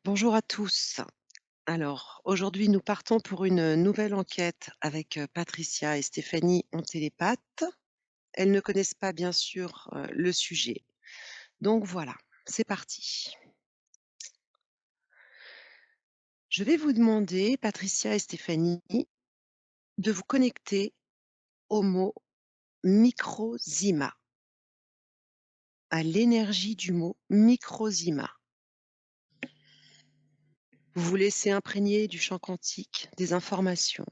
Bonjour à tous. Alors, aujourd'hui, nous partons pour une nouvelle enquête avec Patricia et Stéphanie en télépathe. Elles ne connaissent pas, bien sûr, le sujet. Donc voilà, c'est parti. Je vais vous demander, Patricia et Stéphanie, de vous connecter au mot microzima, à l'énergie du mot microzima. Vous vous laissez imprégner du champ quantique, des informations,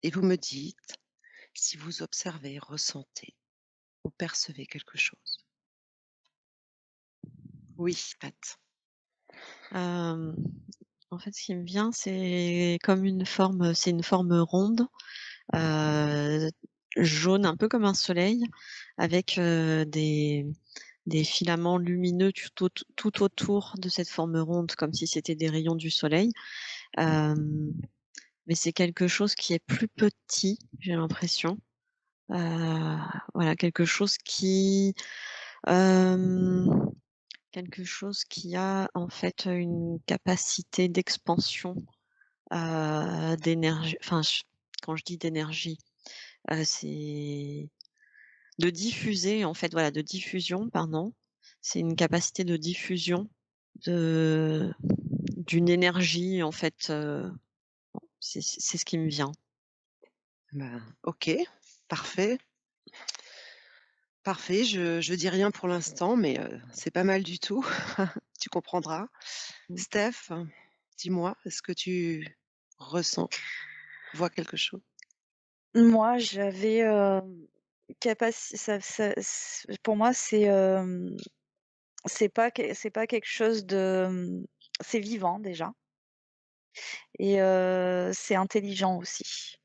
et vous me dites si vous observez, ressentez ou percevez quelque chose. Oui, Pat. Hem, En fait, ce qui me vient, c'est comme c'est une forme ronde, heu, jaune, un peu comme un soleil, avec, des filaments lumineux tout autour de cette forme ronde, comme si c'était des rayons du soleil. Hem, mais c'est quelque chose qui est plus petit, j'ai l'impression. Voilà, hem quelque chose qui a en fait une capacité d'expansion, d'énergie, enfin quand je dis d'énergie, c'est de diffuser en fait, voilà, de diffusion, pardon. C'est une capacité de diffusion de d'une énergie en fait, c'est ce qui me vient. Ben, OK, parfait, parfait. Je dis rien pour l'instant, mais c'est pas mal du tout. Tu comprendras. Mmh. Steph, dis-moi, est-ce que tu ressens, vois quelque chose? Moi, j'avais, capaci ça c pour moi, c'est pas quelque chose de, c'est vivant déjà et c'est intelligent aussi.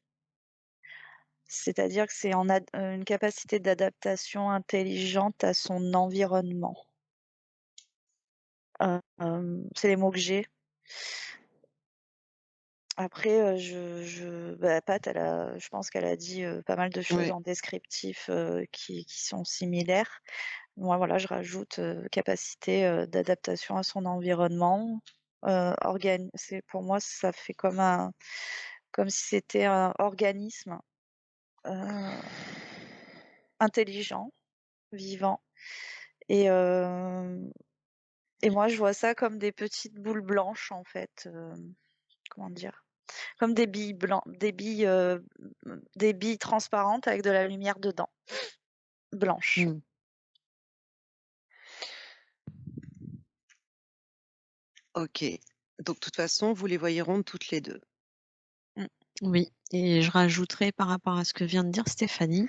C'est-à-dire que c'est une capacité d'adaptation intelligente à son environnement. C'est les mots que j'ai. Après, Pat, je pense qu'elle a dit, pas mal de choses Oui, en descriptif, qui sont similaires. Moi, voilà, je rajoute, capacité, d'adaptation à son environnement, c'est pour moi, ça fait comme si c'était un organisme, heu, intelligent, vivant et moi, je vois ça comme des petites boules blanches, en fait, comment dire? Comme des billes transparentes avec de la lumière dedans, blanche. mmh, OK. Donc de toute façon, vous les voyez rondes toutes les 2. Mmh. Oui, et je rajouterais par rapport à ce que vient de dire Stéphanie,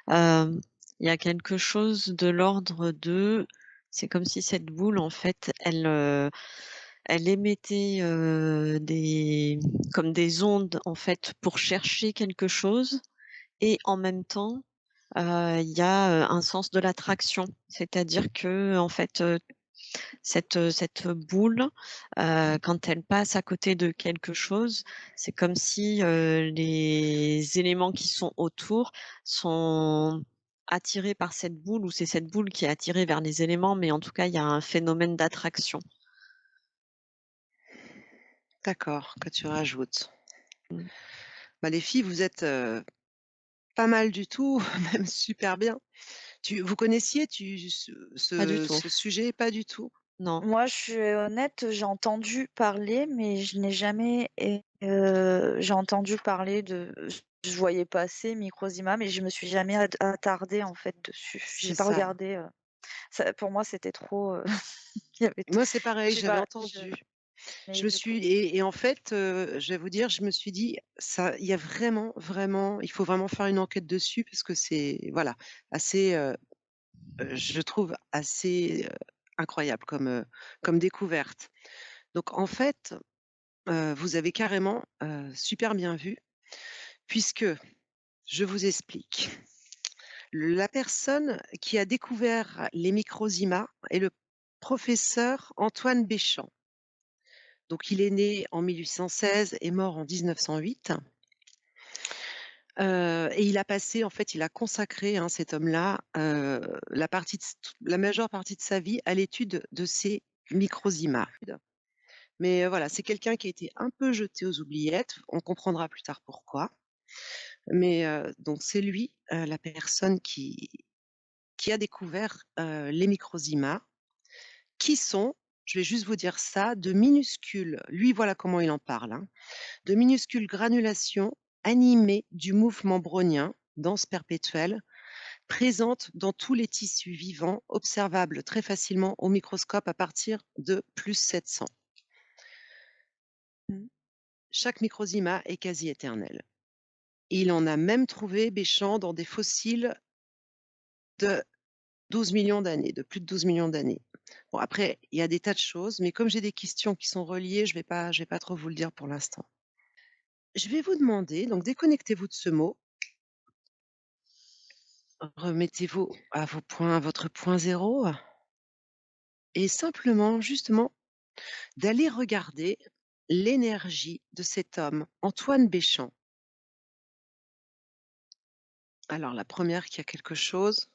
hem, il y a quelque chose de l'ordre de c'est comme si cette boule en fait elle émettait, des comme des ondes en fait pour chercher quelque chose, et en même temps, il y a, un sens de l'attraction. C'est-à-dire que en fait, cette boule, quand elle passe à côté de quelque chose, c'est comme si, les éléments qui sont autour sont attirés par cette boule, ou c'est cette boule qui est attirée vers les éléments, mais en tout cas, il y a un phénomène d'attraction. D'accord, que tu rajoutes. Mmh. Bah, les filles, vous êtes, pas mal du tout, même super bien. Vous connaissiez Pas du tout. ce sujet? Pas du tout? Non. Moi, je suis honnête, j'ai entendu parler, mais je n'ai jamais j'ai entendu parler je voyais passer Microzima, mais je me suis jamais attardée, en fait, dessus. J'ai C'est pas ça. regardé, ça pour moi, c'était trop, il y avait t Moi, c'est pareil, je sais j'avais pas, entendu. mais Je me du coup suis et en fait, je vais vous dire, je me suis dit: «Ça il y a vraiment, vraiment il faut vraiment faire une enquête dessus» parce que c'est voilà, assez, je trouve assez, incroyable comme découverte. Donc en fait, vous avez carrément, super bien vu puisque je vous explique. La personne qui a découvert les microzymas est le professeur Antoine Béchamp. Donc il est né en 1816 et mort en 1908. Et il a passé en fait, il a consacré, hein, cet homme-là, la majeure partie de sa vie à l'étude de ces microzymas. Mais, voilà, c'est quelqu'un qui a été un peu jeté aux oubliettes. On comprendra plus tard pourquoi. Mais, donc c'est lui, la personne qui a découvert, les microzymas, qui sont, je vais juste vous dire ça, de minuscules, lui voilà comment il en parle, hein, de minuscules granulations animées du mouvement brownien, danse perpétuelle, présentes dans tous les tissus vivants, observables très facilement au microscope à partir de +700. Mmh. Chaque microzyma est quasi éternel. Il en a même trouvé Béchamp dans des fossiles de 12 millions d'années, de plus de 12 millions d'années. Bon après, il y a des tas de choses, mais comme j'ai des questions qui sont reliées, je vais pas trop vous le dire pour l'instant. Je vais vous demander, donc déconnectez-vous de ce mot, remettez-vous à votre point zéro, et simplement, justement, d'aller regarder l'énergie de cet homme, Antoine Béchamp. Alors la première qui a quelque chose,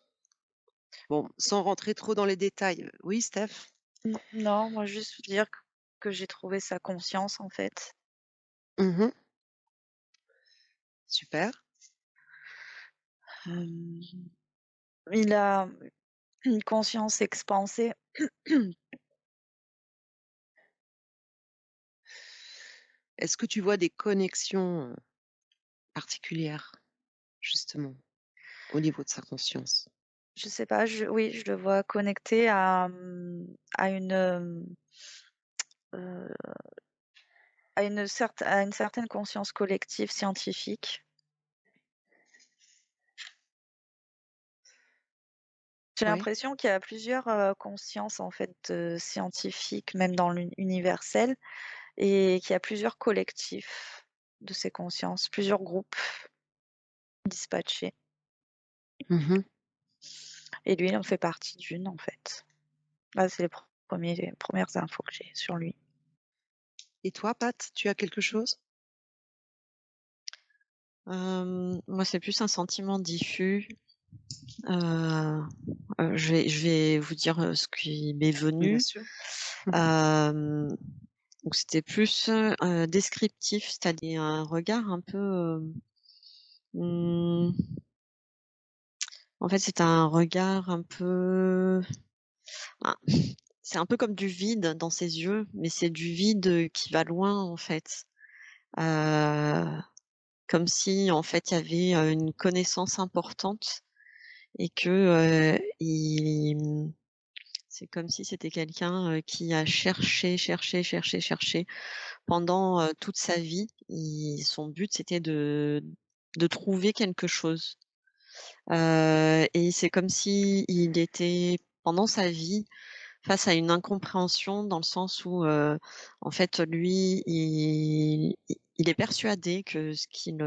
bon, sans rentrer trop dans les détails, oui Steph? Non, moi juste dire que j'ai trouvé sa conscience en fait. Mmh. Super. Hem, il a une conscience expansée. Est-ce que tu vois des connexions, particulières, justement, au niveau de sa conscience? Je sais pas, oui, je le vois connecté à heu, à une certaine conscience collective scientifique. J'ai Oui. l'impression qu'il y a plusieurs, consciences en fait, scientifiques, même dans l'universel, et qu'il y a plusieurs collectifs de ces consciences, plusieurs groupes dispatchés, Mmh. et lui, il en fait partie d'une, en fait. Là, c'est les premières infos que j'ai sur lui. Et toi, Pat, tu as quelque chose? Moi, c'est plus un sentiment diffus. Heu je vais vous dire, ce qui m'est Bien venu. sûr. Hem, donc c'était plus, descriptif, c'est-à-dire un regard un peu, mmh, en fait, c'est un regard un peu ah, c'est un peu comme du vide dans ses yeux, mais c'est du vide, qui va loin, en fait. Heu, Comme si, en fait, il y avait, une connaissance importante et que, c'est comme si c'était quelqu'un, qui a cherché, cherché, cherché, cherché pendant, toute sa vie. Son but, c'était de trouver quelque chose. Et c'est comme si il était, pendant sa vie, face à une incompréhension dans le sens où, en fait, lui, il est persuadé que ce qu'il,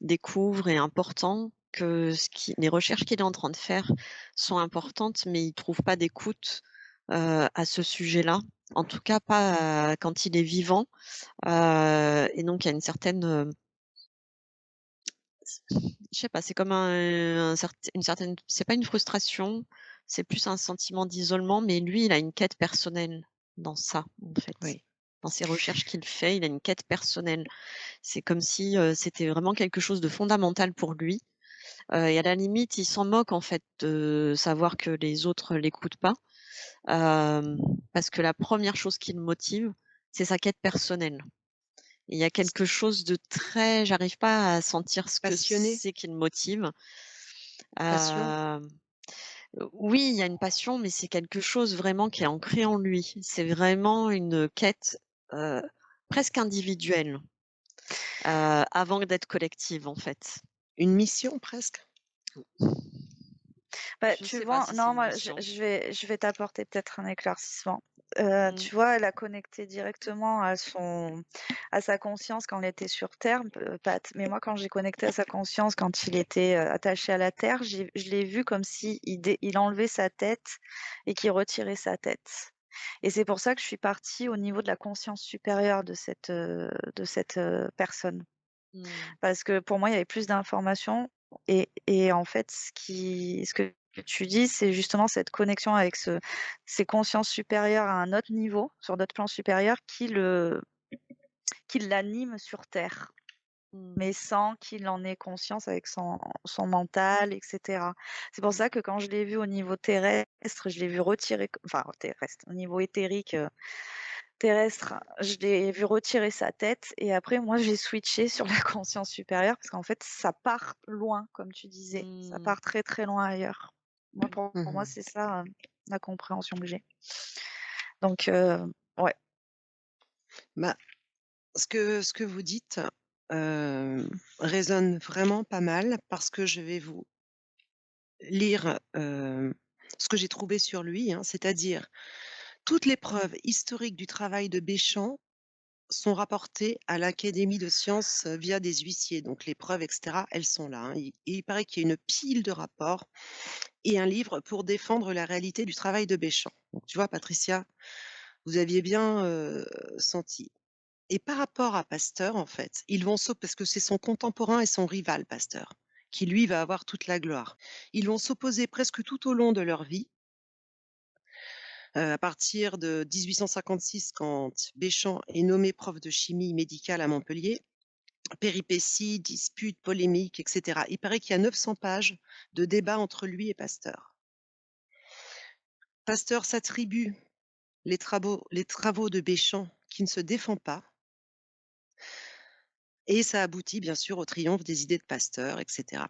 découvre est important, que les recherches qu'il est en train de faire sont importantes, mais il trouve pas d'écoute, à ce sujet-là. En tout cas pas, quand il est vivant, et donc il y a une certaine, je sais pas, c'est comme une certaine, c'est pas une frustration, c'est plus un sentiment d'isolement, mais lui, il a une quête personnelle dans ça, en fait. Oui. Dans ses recherches qu'il fait, il a une quête personnelle. C'est comme si, c'était vraiment quelque chose de fondamental pour lui, et à la limite, il s'en moque, en fait, de savoir que les autres l'écoutent pas, hem, parce que la première chose qui le motive, c'est sa quête personnelle. Et il y a quelque chose de très, j'arrive pas à sentir ce que Passionné? c'est qui le motive. Passion? Hem, oui, il y a une passion, mais c'est quelque chose vraiment qui est ancré en lui. C'est vraiment une quête, heu, presque individuelle, avant d'être collective, en fait. Une mission presque? Bah, Je tu sais pas vois, si c'est non, une moi, mission. je vais t'apporter peut-être un éclaircissement. Mmh. Tu vois, elle a connecté directement à sa conscience quand elle était sur terre, Pat. Mais moi, quand j'ai connecté à sa conscience quand il était, attaché à la terre, je l'ai vu comme si il enlevait sa tête et qu'il retirait sa tête. Et c'est pour ça que je suis partie au niveau de la conscience supérieure de cette, personne. Mmh. Parce que pour moi, il y avait plus d'informations, et en fait, ce que que tu dis, c'est justement cette connexion avec ces consciences supérieures à un autre niveau, sur d'autres plans supérieurs, qui l'anime sur Terre, Mmh. mais sans qu'il en ait conscience avec son mental, et cetera. C'est pour ça que quand je l'ai vu au niveau terrestre, je l'ai vu retirer, enfin terrestre, au niveau éthérique, terrestre, je l'ai vu retirer sa tête et après moi j'ai switché sur la conscience supérieure parce qu'en fait ça part loin comme tu disais, ça Mmh. part très, très loin ailleurs. Moi pour moi Mmh. c'est ça, la compréhension que j'ai. Donc ouais. Bah, ce que vous dites, résonne vraiment pas mal parce que je vais vous lire, ce que j'ai trouvé sur lui, hein, c'est-à-dire toutes les preuves historiques du travail de Béchamp sont rapportées à l'Académie de sciences, via des huissiers, donc les preuves et cetera, elles sont là, hein. Il paraît qu'il y a une pile de rapports et un livre pour défendre la réalité du travail de Béchamp. Donc tu vois Patricia, vous aviez bien, senti. Et par rapport à Pasteur, en fait, ils vont parce que c'est son contemporain et son rival, Pasteur, qui lui va avoir toute la gloire. Ils vont s'opposer presque tout au long de leur vie, à partir de 1856 quand Béchamp est nommé prof de chimie médicale à Montpellier. Péripéties, disputes, polémiques et cetera. Il paraît qu'il y a 900 pages de débats entre lui et Pasteur. Pasteur s'attribue les travaux de Béchamp qui ne se défend pas et ça aboutit bien sûr au triomphe des idées de Pasteur et cetera.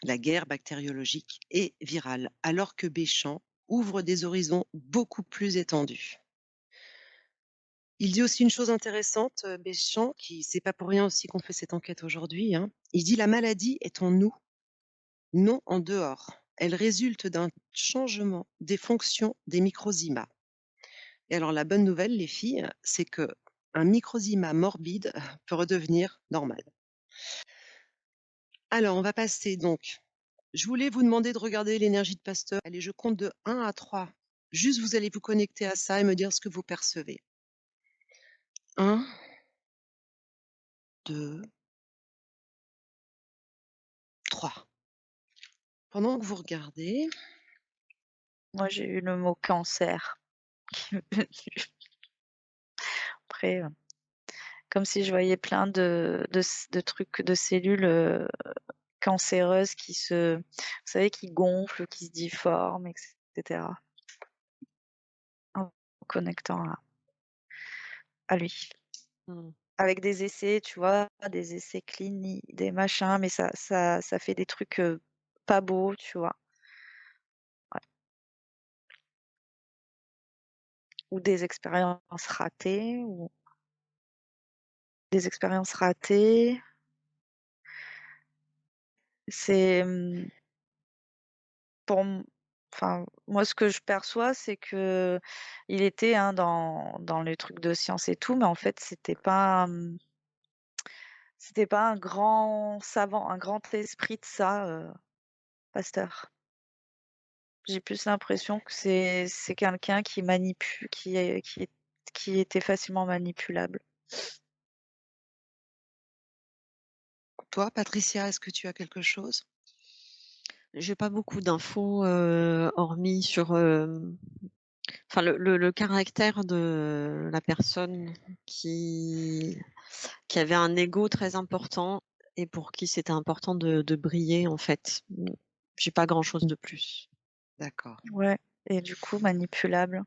La guerre bactériologique et virale, alors que Béchamp ouvre des horizons beaucoup plus étendus. Il dit aussi une chose intéressante, Béchamp, qui c'est pas pour rien aussi qu'on fait cette enquête aujourd'hui, hein. Il dit: «La maladie est en nous, non en dehors. Elle résulte d'un changement des fonctions des microzymas». Et alors la bonne nouvelle, les filles, c'est que un microzyma morbide peut redevenir normal. Alors on va passer donc. Je voulais vous demander de regarder l'énergie de Pasteur. Allez, je compte de 1 à 3. Juste, vous allez vous connecter à ça et me dire ce que vous percevez. 1, 2, 3. Pendant que vous regardez, Moi j'ai eu le mot cancer qui m'est venu. Après, comme si je voyais plein de trucs, de cellules, cancéreuses vous savez, qui gonflent, qui se difforment, et cetera, en connectant à lui. Mmh. Avec des essais, tu vois, des essais cliniques, des machins, mais ça fait des trucs, pas beaux, tu vois? Ouais. Ou des expériences ratées ou des expériences ratées. C'est, pour m enfin, moi, ce que je perçois, c'est qu'il était, hein, dans les trucs de science et tout, mais en fait, c'était pas un grand savant, un grand esprit de ça, Pasteur. J'ai plus l'impression que c'est quelqu'un qui était facilement manipulable. toi, Patricia, est-ce que tu as quelque chose? J'ai pas beaucoup d'infos, hormis sur, enfin le caractère de la personne qui qui avait un ego très important et pour qui c'était important de briller en fait. J'ai pas grand chose de plus. D'accord. Ouais, et du coup manipulable.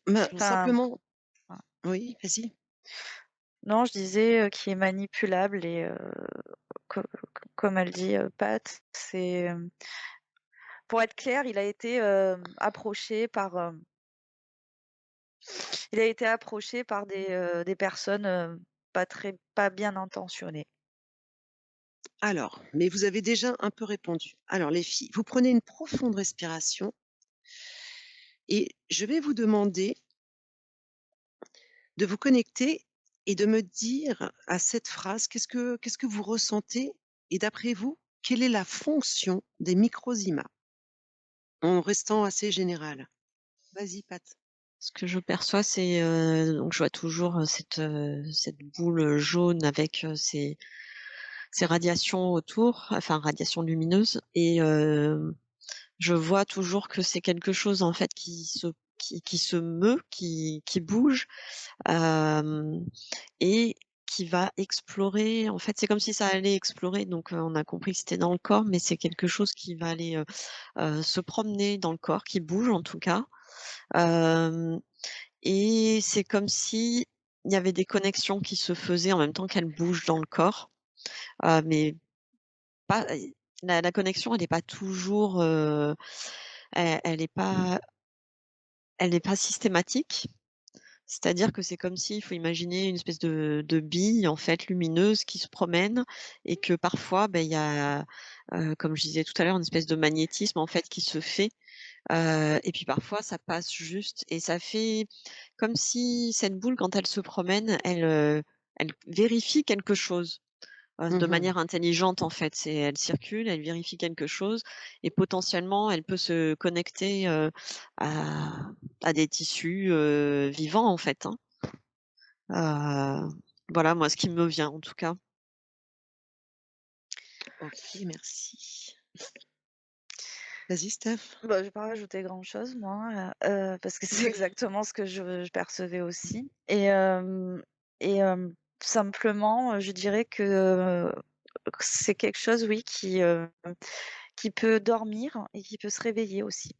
Ben, Enfin, simplement enfin, oui, vas-y. non, je disais, qui est manipulable et co comme elle dit, Pat, c'est, pour être clair, il a été approché par des personnes, pas bien intentionnées. Alors, mais vous avez déjà un peu répondu. Alors les filles, vous prenez une profonde respiration et je vais vous demander de vous connecter et de me dire à cette phrase, qu'est-ce que vous ressentez et d'après vous, quelle est la fonction des microzymas? En restant assez général. Vas-y Pat. Ce que je perçois, c'est, donc je vois toujours, cette boule, jaune avec, ces radiations autour, enfin radiations lumineuses et je vois toujours que c'est quelque chose en fait qui se meut, qui bouge, hem et qui va explorer. En fait, c'est comme si ça allait explorer, donc on a compris que c'était dans le corps, mais c'est quelque chose qui va aller, se promener dans le corps, qui bouge en tout cas. Hem Et c'est comme si il y avait des connexions qui se faisaient en même temps qu'elle bouge dans le corps, mais pas la connexion elle est pas toujours, elle est pas systématique. C'est-à-dire que c'est comme s'il faut imaginer une espèce de bille en fait lumineuse qui se promène et que parfois, il y a, comme je disais tout à l'heure, une espèce de magnétisme en fait qui se fait. Et puis parfois ça passe juste et ça fait comme si cette boule quand elle se promène, elle vérifie quelque chose, de Mmh. manière intelligente en fait. Elle circule, elle vérifie quelque chose et potentiellement elle peut se connecter, à des tissus, vivants en fait, hein. Voilà moi ce qui me vient en tout cas. OK, merci. Vas-y Steph. Bah, je vais pas rajouter grand-chose moi, parce que c'est exactement ce que je percevais aussi et simplement, je dirais que c'est quelque chose, oui, qui peut dormir et qui peut se réveiller aussi.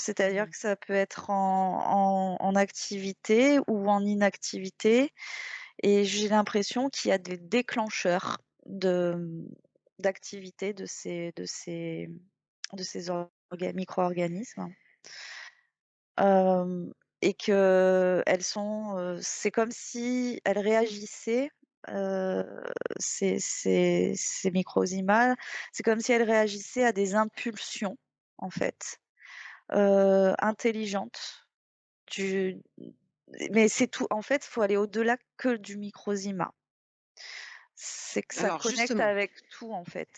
C'est-à-dire Mmh. que ça peut être en activité ou en inactivité et j'ai l'impression qu'il y a des déclencheurs d'activité de ces micro-organismes. Hem et qu'elles sont, c'est comme si elles réagissaient, heu, ces microzymas, c'est comme si elles réagissaient à des impulsions, en fait, intelligentes du mais c'est tout en fait, il faut aller au-delà que du microzyma. C'est que ça Alors connecte justement, avec tout, en fait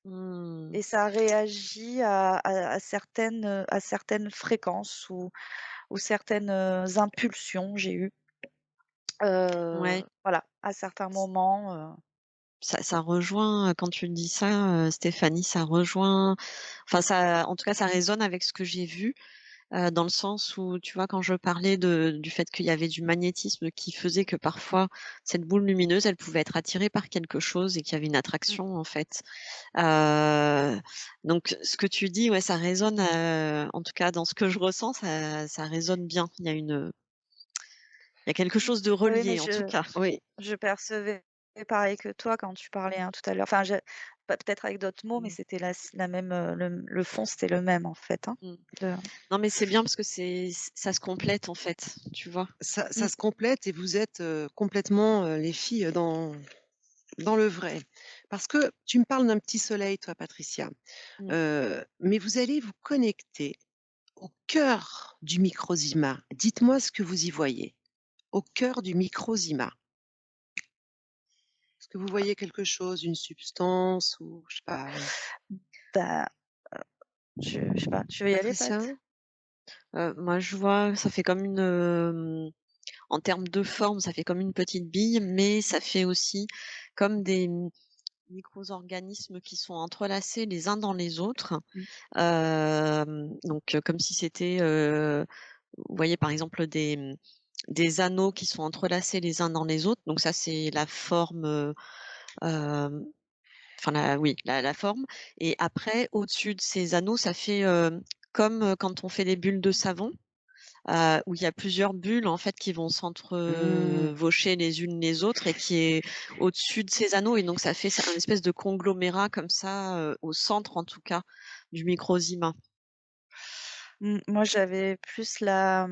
Mmh. et ça réagit à certaines fréquences ou certaines, impulsions j'ai eues, Ouais. voilà, à certains moments, Ça rejoint, quand tu dis ça, Stéphanie, ça rejoint enfin ça en tout cas ça résonne avec ce que j'ai vu, dans le sens où, tu vois, quand je parlais du fait qu'il y avait du magnétisme qui faisait que parfois cette boule lumineuse, elle pouvait être attirée par quelque chose et qu'il y avait une mmh, attraction en fait. Heu, donc ce que tu dis, ouais, ça résonne, en tout cas dans ce que je ressens, ça résonne bien. Il y a quelque chose de oui, mais relié en tout je cas. oui, je percevais pareil que toi quand tu parlais, hein, tout à l'heure. Enfin, peut-être avec d'autres mots, mais Mmh. c'était la même, le fond, c'était le même, en fait, hein, Mmh. de Non mais c'est bien parce que ça se complète en fait, tu vois? ça mmh, se complète et vous êtes, complètement, les filles, dans le vrai. Parce que tu me parles d'un petit soleil toi Patricia, Mmh. mais vous allez vous connecter au cœur du microzyma. Dites-moi ce que vous y voyez, au cœur du microzyma. Est-ce que vous voyez quelque chose, une substance ou je sais pas, bah, je sais pas, tu veux y aller, Pat? Patricia? Moi je vois, ça fait comme en termes de forme, ça fait comme une petite bille, mais ça fait aussi comme des micros-organismes qui sont entrelacés les uns dans les autres. Mmh. Donc comme si c'était, vous voyez par exemple des anneaux qui sont entrelacés les uns dans les autres, donc ça c'est la forme, hem, enfin la forme et après au-dessus de ces anneaux, ça fait, comme, quand on fait des bulles de savon, où il y a plusieurs bulles en fait qui vont Mmh. s'entrevaucher les unes les autres et qui est au-dessus de ces anneaux et donc ça fait un espèce de conglomérat comme ça, au centre en tout cas du microzyma. Moi, j'avais plus la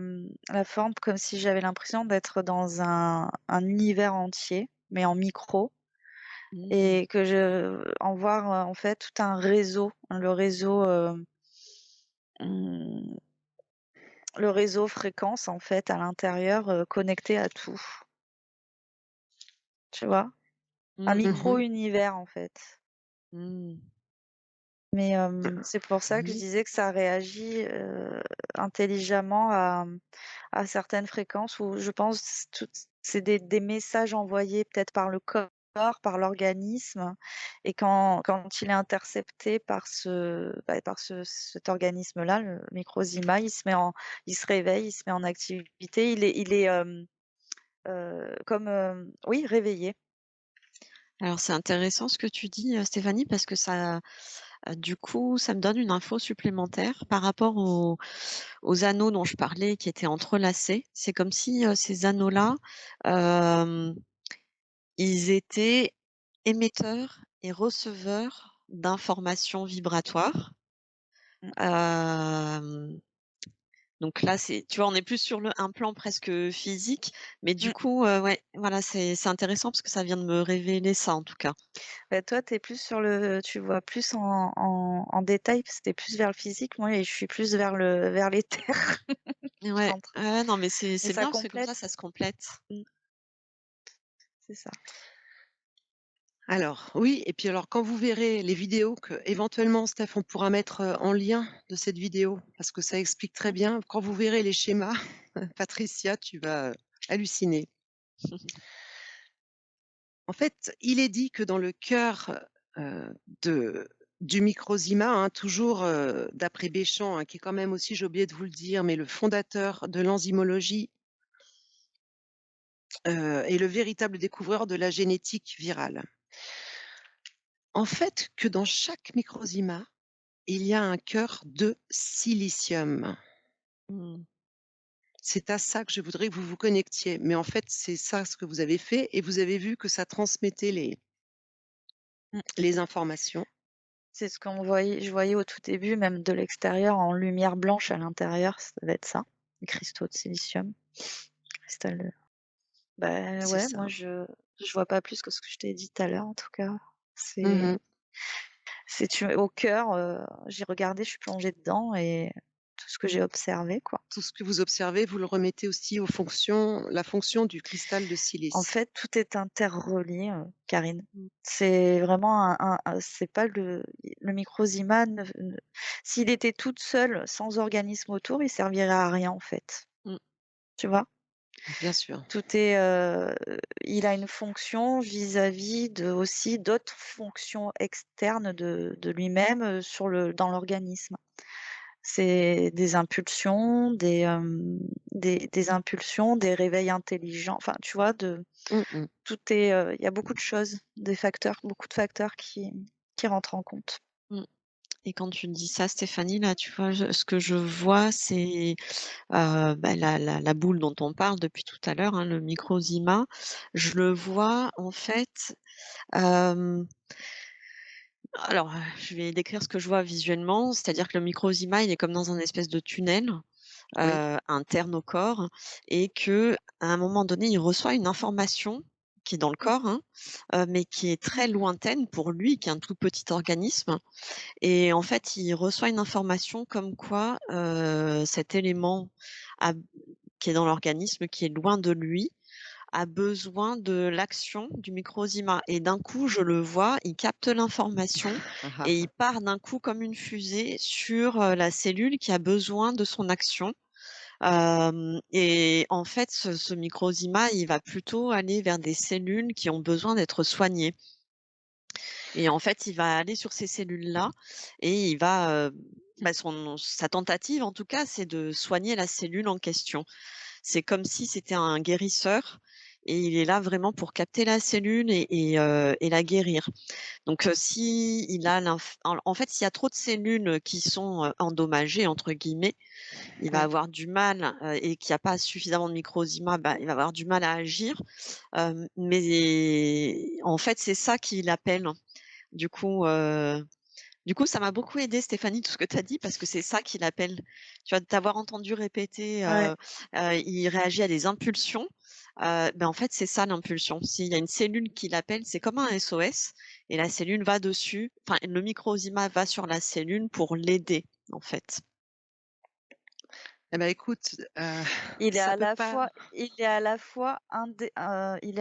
forme comme si j'avais l'impression d'être dans un univers entier, mais en micro Mmh. et que je en voir, en fait, tout un réseau, le réseau, mmh, le réseau fréquence, en fait, à l'intérieur, connecté à tout, tu vois? Un Mmh mh. Mmh. micro-univers, en fait. Mmh. Mais c'est pour ça que je Oui. disais que ça réagit, intelligemment à certaines fréquences où je pense c'est des messages envoyés peut-être par le corps corps, par l'organisme et quand il est intercepté par cet organisme-là, le microzyma, il se réveille, il se met en activité, comme, oui, réveillé. Alors c'est intéressant ce que tu dis, Stéphanie, parce que ça, du coup, ça me donne une info supplémentaire par rapport aux anneaux dont je parlais qui étaient entrelacés. C'est comme si, ces anneaux-là, hem, ils étaient émetteurs et receveurs d'informations vibratoires. Mmh, Hem, donc là, c'est tu vois, on est plus sur un plan presque, physique, mais du mmh. coup, ouais, voilà, c'est intéressant parce que ça vient de me révéler ça, en tout cas. Bah, toi, tu vois plus en détail parce que tu plus vers le physique, moi et je suis plus vers l'éther. Ouais, Entre ouais, non, mais c'est mais c'est ça bien parce que comme complète. ça se complète. Mmh, c'est ça. Alors oui et puis alors quand vous verrez les vidéos que éventuellement Steph, on pourra mettre, en lien de cette vidéo parce que ça explique très Mmh. bien. Quand vous verrez les schémas, Patricia, tu vas, halluciner. En fait, il est dit que dans le cœur, de du microzyma, hein, toujours, d'après Béchamp, hein, qui est quand même aussi, j'ai oublié de vous le dire, mais le fondateur de l'enzymologie, et le véritable découvreur de la génétique virale. En fait, que dans chaque microzyma, il y a un cœur de silicium. Mmh. C'est à ça que je voudrais que vous vous connectiez. Mais en fait, c'est ça ce que vous avez fait et vous avez vu que ça transmettait Mmh. les informations. C'est ce je voyais au tout début, même de l'extérieur, en lumière blanche à l'intérieur, ça devait être ça, les cristaux de silicium. Cristal de bah, C'est ouais, ça. moi je vois pas plus que ce que je t'ai dit tout à l'heure en tout cas. Mmh. C'est tu au cœur, j'ai regardé, je suis plongée dedans et tout ce que j'ai observé, quoi. Tout ce que vous observez, vous le remettez aussi aux fonctions la fonction du cristal de En silice. fait, tout est interrelié, Karine. Mmh. C'est vraiment c'est pas le microzyma s'il était toute seule, sans organisme autour, il servirait à rien, en fait. Mmh. Tu vois? Bien sûr. Tout est, il a une fonction vis-à-vis de aussi d'autres fonctions externes de lui-même, dans l'organisme. C'est des impulsions, des impulsions, des réveils intelligents, enfin, tu vois? Mmh mh. Tout est, il y a beaucoup de choses, beaucoup de facteurs qui rentrent en compte. Mmh. Et quand tu dis ça, Stéphanie, là, tu vois, ce que je vois, c'est, bah, la boule dont on parle depuis tout à l'heure, hein, le microzyma. Je le vois, en fait, hem, alors, je vais décrire ce que je vois visuellement, c'est-à-dire que le microzyma, il est comme dans un espèce de tunnel, Oui. interne au corps et qu'à un moment donné, il reçoit une information qui est dans le corps, hein, mais qui est très lointaine pour lui, qui est un tout petit organisme. Et en fait, il reçoit une information comme quoi, cet élément a qui est dans l'organisme, qui est loin de lui, a besoin de l'action du microzyma et d'un coup, je le vois, il capte l'information Ah et ah. il part d'un coup comme une fusée sur, la cellule qui a besoin de son action. Hem Et en fait, ce microzyma, il va plutôt aller vers des cellules qui ont besoin d'être soignées. Et en fait, il va aller sur ces cellules-là et il va, bah, sa tentative en tout cas, c'est de soigner la cellule en question. C'est comme si c'était un guérisseur et il est là vraiment pour capter la cellule et la guérir. Donc, si il a en fait, s'il y a trop de cellules qui sont, «endommagées» entre guillemets, il va Oui. avoir du mal, et qu'il y a pas suffisamment de microzyma, bah, il va avoir du mal à agir. Mais en fait, c'est ça qu'il appelle. Du coup, heu, du coup, ça m'a beaucoup aidé, Stéphanie, tout ce que tu as dit parce que c'est ça qu'il appelle. Tu vois, de t'avoir entendu répéter, Ouais. il réagit à des impulsions, ben, en fait, c'est ça l'impulsion. S'il y a une cellule qui l'appelle, c'est comme un SOS et la cellule va dessus, enfin le microzyma va sur la cellule pour l'aider, en fait. Eh bah, écoute, Il est ça à peut la pas fois il est à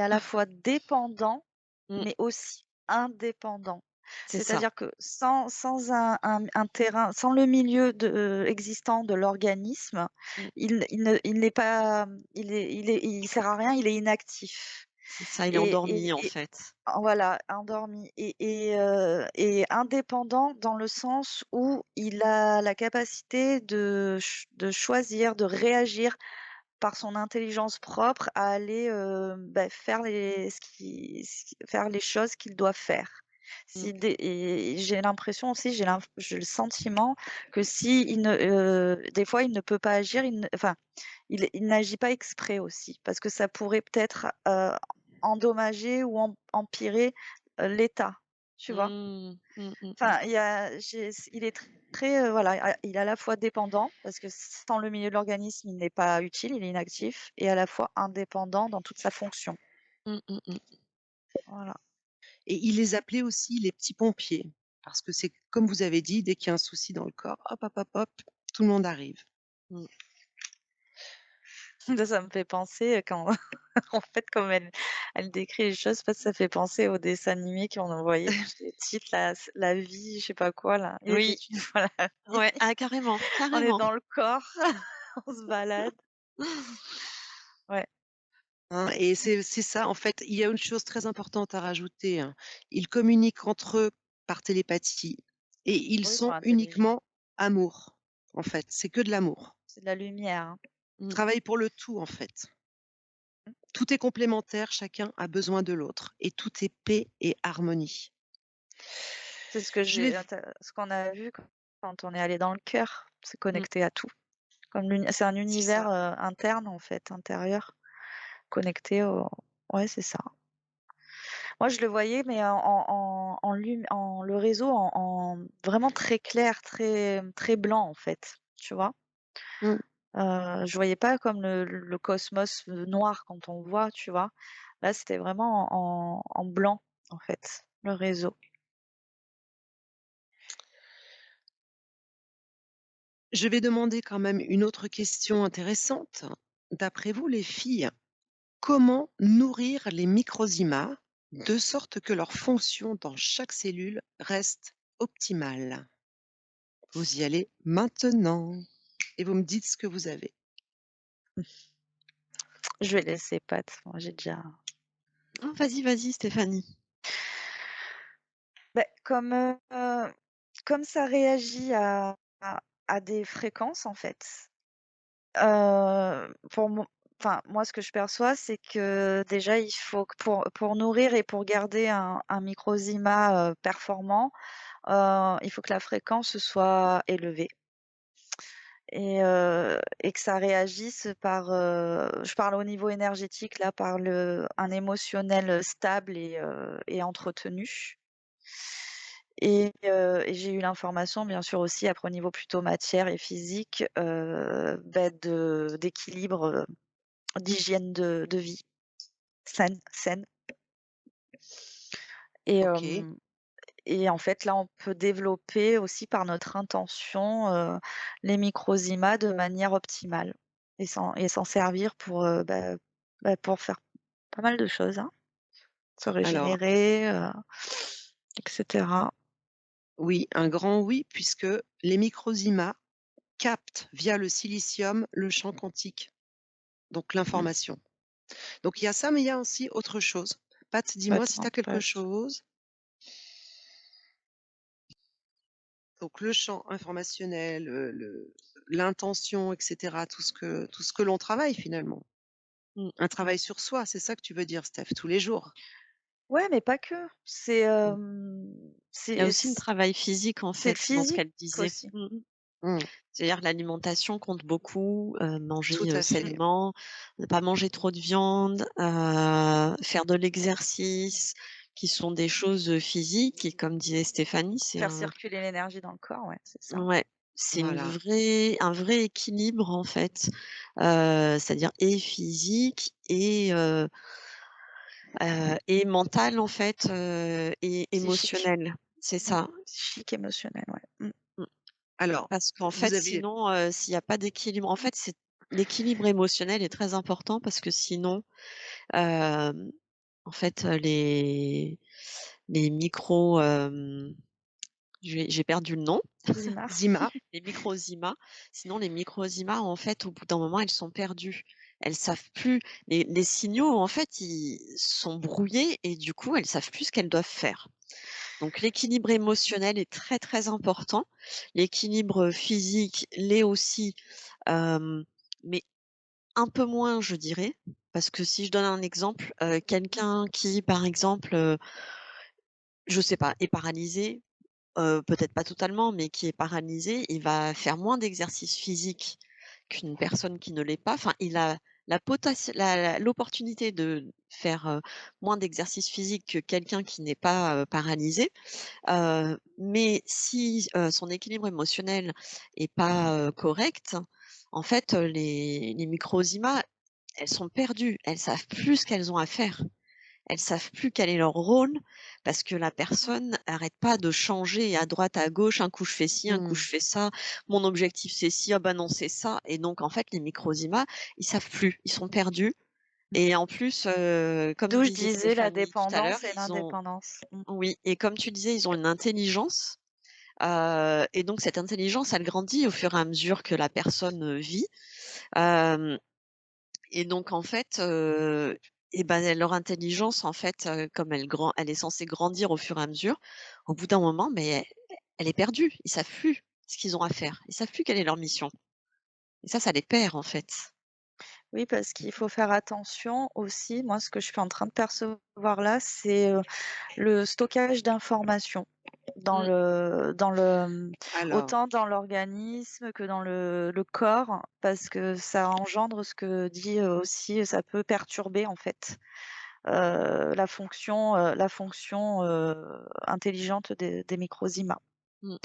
la fois dépendant, Mmh, mais aussi indépendant. c'est ça. C'est-à-dire que sans un terrain, sans le milieu existant de l'organisme, Mmh, il n'est pas, il sert à rien, il est inactif. C'est ça, il est et endormi, et en et fait. voilà, endormi et indépendant dans le sens où il a la capacité de choisir, de réagir par son intelligence propre à aller, faire faire les choses qu'il doit faire. Mmh. Si des et j'ai l'impression aussi, j'ai le sentiment que si il ne des fois, il ne peut pas agir, il n'agit pas exprès aussi, parce que ça pourrait peut-être, endommager ou empirer, l'état, tu vois? Mmh. Mmh, mmh, mmh. Enfin, il est très, voilà, il est à la fois dépendant parce que sans le milieu de l'organisme, il n'est pas utile, il est inactif et à la fois indépendant dans toute sa fonction. Mmh, mmh, mmh. Voilà. et il les appelait aussi les petits pompiers parce que c'est comme vous avez dit, dès qu'il y a un souci dans le corps, hop, hop, hop, hop, tout le monde arrive. Mmh. Ça me fait penser, quand en fait, comme elle décrit les choses, parce que ça fait penser aux dessins animés qu'on envoyait quand j'étais petite, La Vie, je sais pas quoi là. Il était Oui, une fois la vie. ouais, ah carrément, On est carrément. dans le corps, on se balade. Ouais. Hein, et c'est ça, en fait, il y a une chose très importante à rajouter, hein. Ils communiquent entre eux par télépathie et ils Oui, ils sont sont intelligents. uniquement amour, en fait, c'est que de l'amour. C'est de la lumière, hein. Ils Mmh. travaillent pour le tout, en fait. Tout est complémentaire, chacun a besoin de l'autre et tout est paix et harmonie. C'est ce que Je vais j'ai f ce qu'on a vu quand on est allé dans le cœur, c'est Mmh. connecté à tout. C'est un C'est univers, ça. interne en fait, intérieur, connecté au ouais, c'est ça. Moi, je le voyais, mais en le réseau en vraiment très clair, très blanc en fait, tu vois? Mmh. Je voyais pas comme le cosmos, noir quand on voit, tu vois? Là, c'était vraiment en blanc en fait, le réseau. Je vais demander quand même une autre question intéressante. D'après vous, les filles, comment nourrir les microzymas de sorte que leur fonction dans chaque cellule reste optimale? Vous y allez maintenant et vous me dites ce que vous avez. Je vais laisser Pat, moi j'ai déjà Ah, vas-y, vas-y, Stéphanie. beh, comme ça réagit à des fréquences en fait, pour mo enfin moi ce que je perçois, c'est que déjà il faut que pour nourrir et pour garder un microzyma, performant, il faut que la fréquence soit élevée et que ça réagisse par, je parle au niveau énergétique là, par un émotionnel, stable et entretenu. Et j'ai eu l'information bien sûr aussi après au niveau plutôt matière et physique, d'équilibre, d'hygiène de vie saine et OK. hem et en fait là, on peut développer aussi par notre intention, les microzymas de manière optimale et s'en servir pour, pour faire pas mal de choses, hein. Se Alors régénérer, et cetera. oui, un grand oui, puisque les microzymas captent via le silicium le champ quantique, donc Mmh. l'information. Donc il y a ça, mais il y a aussi autre chose. Pat, dis-moi si tu as Complètement, quelque Pat. chose? Donc le champ informationnel, le l'intention et cetera, tout ce que l'on travaille finalement. Mmh. Un travail sur soi, c'est ça que tu veux dire, Steph, tous les jours? Ouais, mais pas que. Mmh. Il y a C'est aussi le travail physique, en c'est le fait, dans ce physique qu'elle disait. aussi. Mmh. Mmh, C'est-à-dire l'alimentation compte beaucoup, tout manger, à fait. sainement, ne pas manger trop de viande, faire de l'exercice, qui sont des choses, physiques et comme disait Stéphanie, c'est Faire un circuler l'énergie dans le corps, ouais, c'est ça. ouais, c'est Voilà. un vrai équilibre, en fait, c'est-à-dire et physique et mental, en fait, et Psychique. émotionnel. C'est Mmh. ça. Psychique, émotionnel, ouais. Mmh. Mmh. Alors, Parce qu'en vous fait, avez sinon, s'il y a pas d'équilibre en fait, c'est l'équilibre émotionnel est très important parce que sinon, hem, en fait, les micros, j'ai perdu le nom. Zima. Zima. Les microzymas. Sinon, les microzymas, en fait, au bout d'un moment, elles sont perdues. Elles savent plus. Les signaux, en fait, ils sont brouillés et du coup, elles savent plus ce qu'elles doivent faire. Donc, l'équilibre émotionnel est très, très important. L'équilibre physique l'est aussi, mais un peu moins, je dirais. Parce que si je donne un exemple, quelqu'un qui, par exemple, je sais pas, est paralysé, peut-être pas totalement, mais qui est paralysé, il va faire moins d'exercice physique qu'une personne qui ne l'est pas. Enfin, il a l'opportunité de faire, moins d'exercice physique que quelqu'un qui n'est pas, paralysé. Mais si, son équilibre émotionnel est pas, correct, en fait, les microzymas, elles sont perdues. Elles savent plus ce qu'elles ont à faire. Elles savent plus quel est leur rôle parce que la personne arrête pas de changer à droite, à gauche. Un coup je fais ci, un coup Mmh. je fais ça. Mon objectif c'est ci, ah bah non c'est ça. Et donc en fait les microzymas, ils savent plus, ils sont perdus. Et en plus, comme D'où je disait disais la Stéphanie tout à l'heure, dépendance et ils ont l'indépendance. oui et comme tu disais, ils ont une intelligence, et donc cette intelligence, elle grandit au fur et à mesure que la personne, vit. Hem Et donc en fait, et ben, leur intelligence en fait, comme elle est censée grandir au fur et à mesure, au bout d'un moment, mais elle est perdue. Ils savent plus ce qu'ils ont à faire. Ils savent plus quelle est leur mission et ça les perd en fait. Oui, parce qu'il faut faire attention aussi. Moi, ce que je suis en train de percevoir là, c'est, le stockage d'informations Mmh, dans le, Alors, autant dans l'organisme que dans le corps, parce que ça engendre ce que dit, aussi, ça peut perturber en fait, la fonction, intelligente des microzymas. mmh,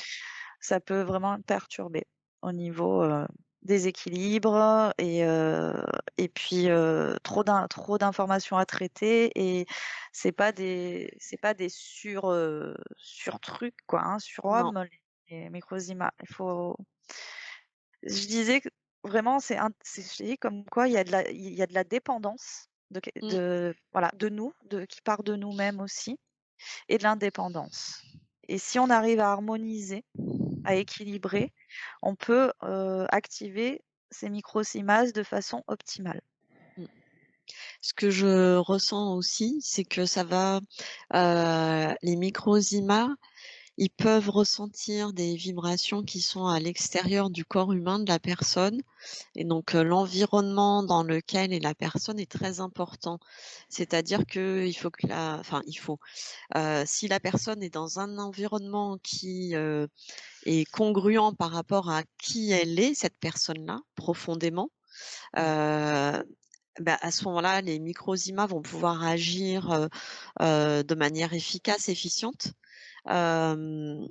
Ça peut vraiment perturber au niveau, des équilibres et puis, trop d'informations à traiter et c'est pas des sur-trucs quoi, hein, non, surhommes les microzymas. Je disais que vraiment c'est je dis comme quoi il y a de la dépendance mmh. voilà, de nous, qui part de nous-mêmes aussi et de l'indépendance et si on arrive à harmoniser, à équilibrer, on peut, activer ces micro-CIMAS de façon optimale. Mmh. Ce que je ressens aussi, c'est que ça va, les microzymas, ils peuvent ressentir des vibrations qui sont à l'extérieur du corps humain de la personne. Et donc, l'environnement dans lequel est la personne est très important. C'est-à-dire qu'il faut que si la personne est dans un environnement qui, est congruent par rapport à qui elle est, cette personne-là, profondément, heu, bah, à ce moment-là, les microzymas vont pouvoir agir, de manière efficace, efficiente. Hem,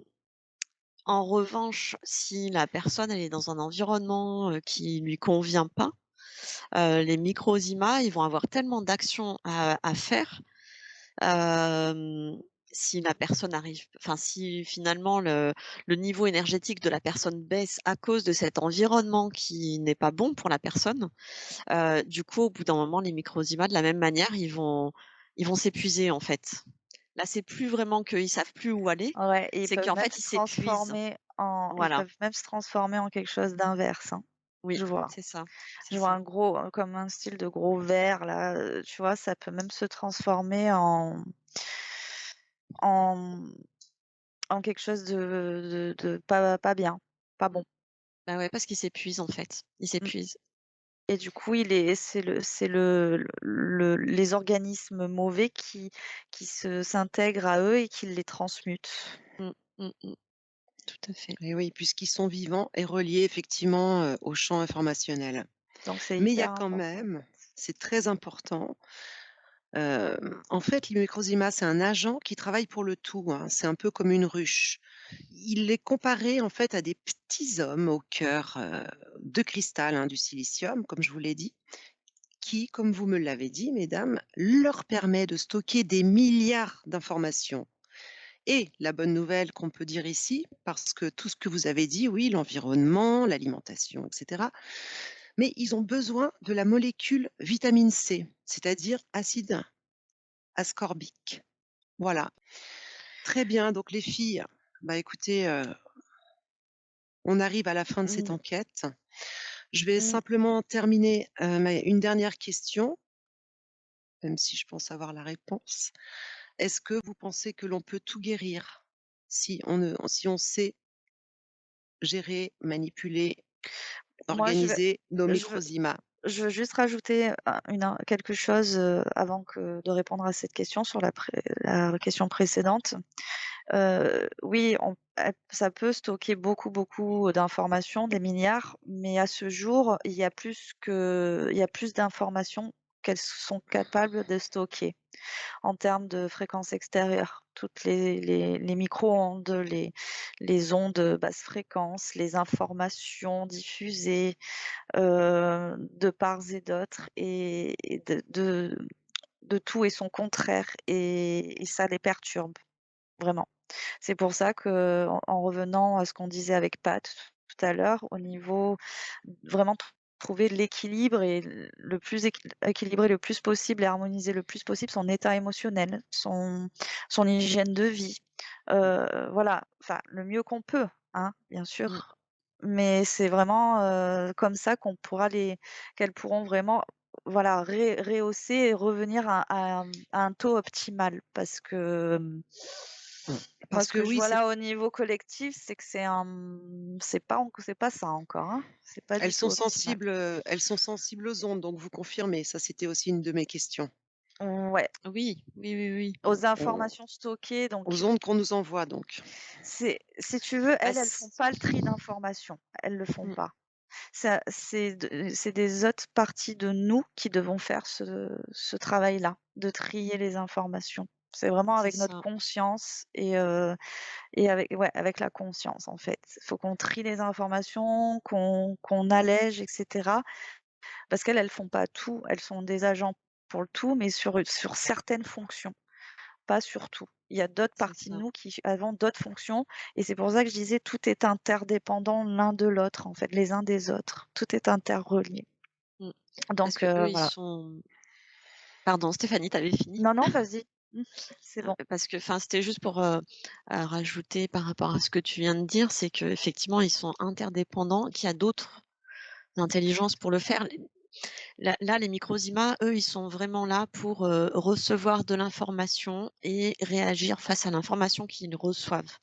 En revanche, si la personne, elle est dans un environnement, qui lui convient pas, les microzymas, ils vont avoir tellement d'actions à faire, hem, si la personne arrive enfin, si finalement le niveau énergétique de la personne baisse à cause de cet environnement qui n'est pas bon pour la personne, du coup, au bout d'un moment, les microzymas, de la même manière, ils vont s'épuiser, en fait. Là, c'est plus vraiment qu'ils savent plus où aller, Ouais et c'est qu'en fait, ils s'épuisent. ils Voilà, peuvent même se transformer en quelque chose d'inverse, hein. oui, Je vois. c'est ça, c'est Je vois ça. un gros, comme un style de gros ver là, tu vois? Ça peut même se transformer en quelque chose de pas bien, pas Mmh. bon. Bah, ouais, parce qu'ils s'épuisent, en fait. Ils Mmh. s'épuisent. Et du coup, c'est les organismes mauvais qui s'intègrent à eux et qui les transmutent. Mmh, mmh mh. Tout à fait. et oui, puisqu'ils sont vivants et reliés effectivement, au champ informationnel. Donc c'est Mais il y a hyper quand important. même, c'est très important, en fait, l'Hymicrozima, c'est un agent qui travaille pour le tout, hein. C'est un peu comme une ruche. Il est comparé, en fait, à des petits hommes au cœur, de cristal, hein, du silicium, comme je vous l'ai dit, qui, comme vous me l'avez dit, mesdames, leur permet de stocker des milliards d'informations. Et la bonne nouvelle qu'on peut dire ici, parce que tout ce que vous avez dit, oui, l'environnement, l'alimentation, etc., mais ils ont besoin de la molécule vitamine C, c'est-à-dire acide ascorbique. Voilà. Très bien, donc les filles, Bah, écoutez, on arrive à la fin de cette Mmh, enquête. Je vais mmh. simplement terminer, mais une dernière question, même si je pense avoir la réponse. Est-ce que vous pensez que l'on peut tout guérir si on sait gérer, manipuler, Moi, organiser nos je veux microzymas? je veux juste rajouter quelque chose, avant de répondre à cette question sur la question précédente. Oui, ça peut stocker beaucoup, beaucoup d'informations, des milliards, mais à ce jour, il y a plus d'informations qu'elles sont capables de stocker en termes de fréquences extérieures. Toutes les micro-ondes, les ondes basse fréquence, les informations diffusées, de part et d'autre et de tout et son contraire et ça les perturbe, vraiment. C'est pour ça qu'en revenant à ce qu'on disait avec Pat tout à l'heure, au niveau vraiment trouver l'équilibre et le plus équilibrer le plus possible et harmoniser le plus possible son état émotionnel, son hygiène de vie. Voilà, enfin le mieux qu'on peut, hein, bien Mmh. sûr. Mais c'est vraiment, comme ça qu'elles pourront vraiment, voilà, rehausser et revenir à un taux optimal parce que, Mmh. moi, Parce ce que que je oui, vois là au niveau collectif, c'est que c'est pas ça encore, hein. C'est pas du tout optimal. elles sont sensibles aux ondes, donc vous confirmez? Ça, c'était aussi une de mes questions. Ouais, Oui, oui, oui, oui. aux Aux informations stockées, aux donc ondes qu'on nous envoie donc. si tu veux, Bah, elles font pas le tri d'informations. Elles le font mmh, pas. Ça c'est des autres parties de nous qui devons faire ce travail-là, de trier les informations. C'est vraiment c'est avec notre ça. conscience et avec la conscience, en fait. Il faut qu'on trie les informations, qu'on allège et cetera, parce qu'elles font pas tout. Elles sont des agents pour le tout, mais sur certaines fonctions, pas sur tout. Il y a d'autres C'est parties de ça. nous qui avons d'autres fonctions et c'est pour ça que je disais tout est interdépendant l'un de l'autre, en fait, les uns des autres. Tout est interrelié. Mmh. Parce Donc qu'eux, ils voilà. sont pardon, Stéphanie, tu avais fini? Non, non, vas-y. Mmh, c'est bon. Parce que enfin, c'était juste pour, rajouter par rapport à ce que tu viens de dire, c'est qu'effectivement, ils sont interdépendants, qu'il y a d'autres intelligences pour le faire. Là, les microzymas, eux, ils sont vraiment là pour, recevoir de l'information et réagir face à l'information qu'ils reçoivent,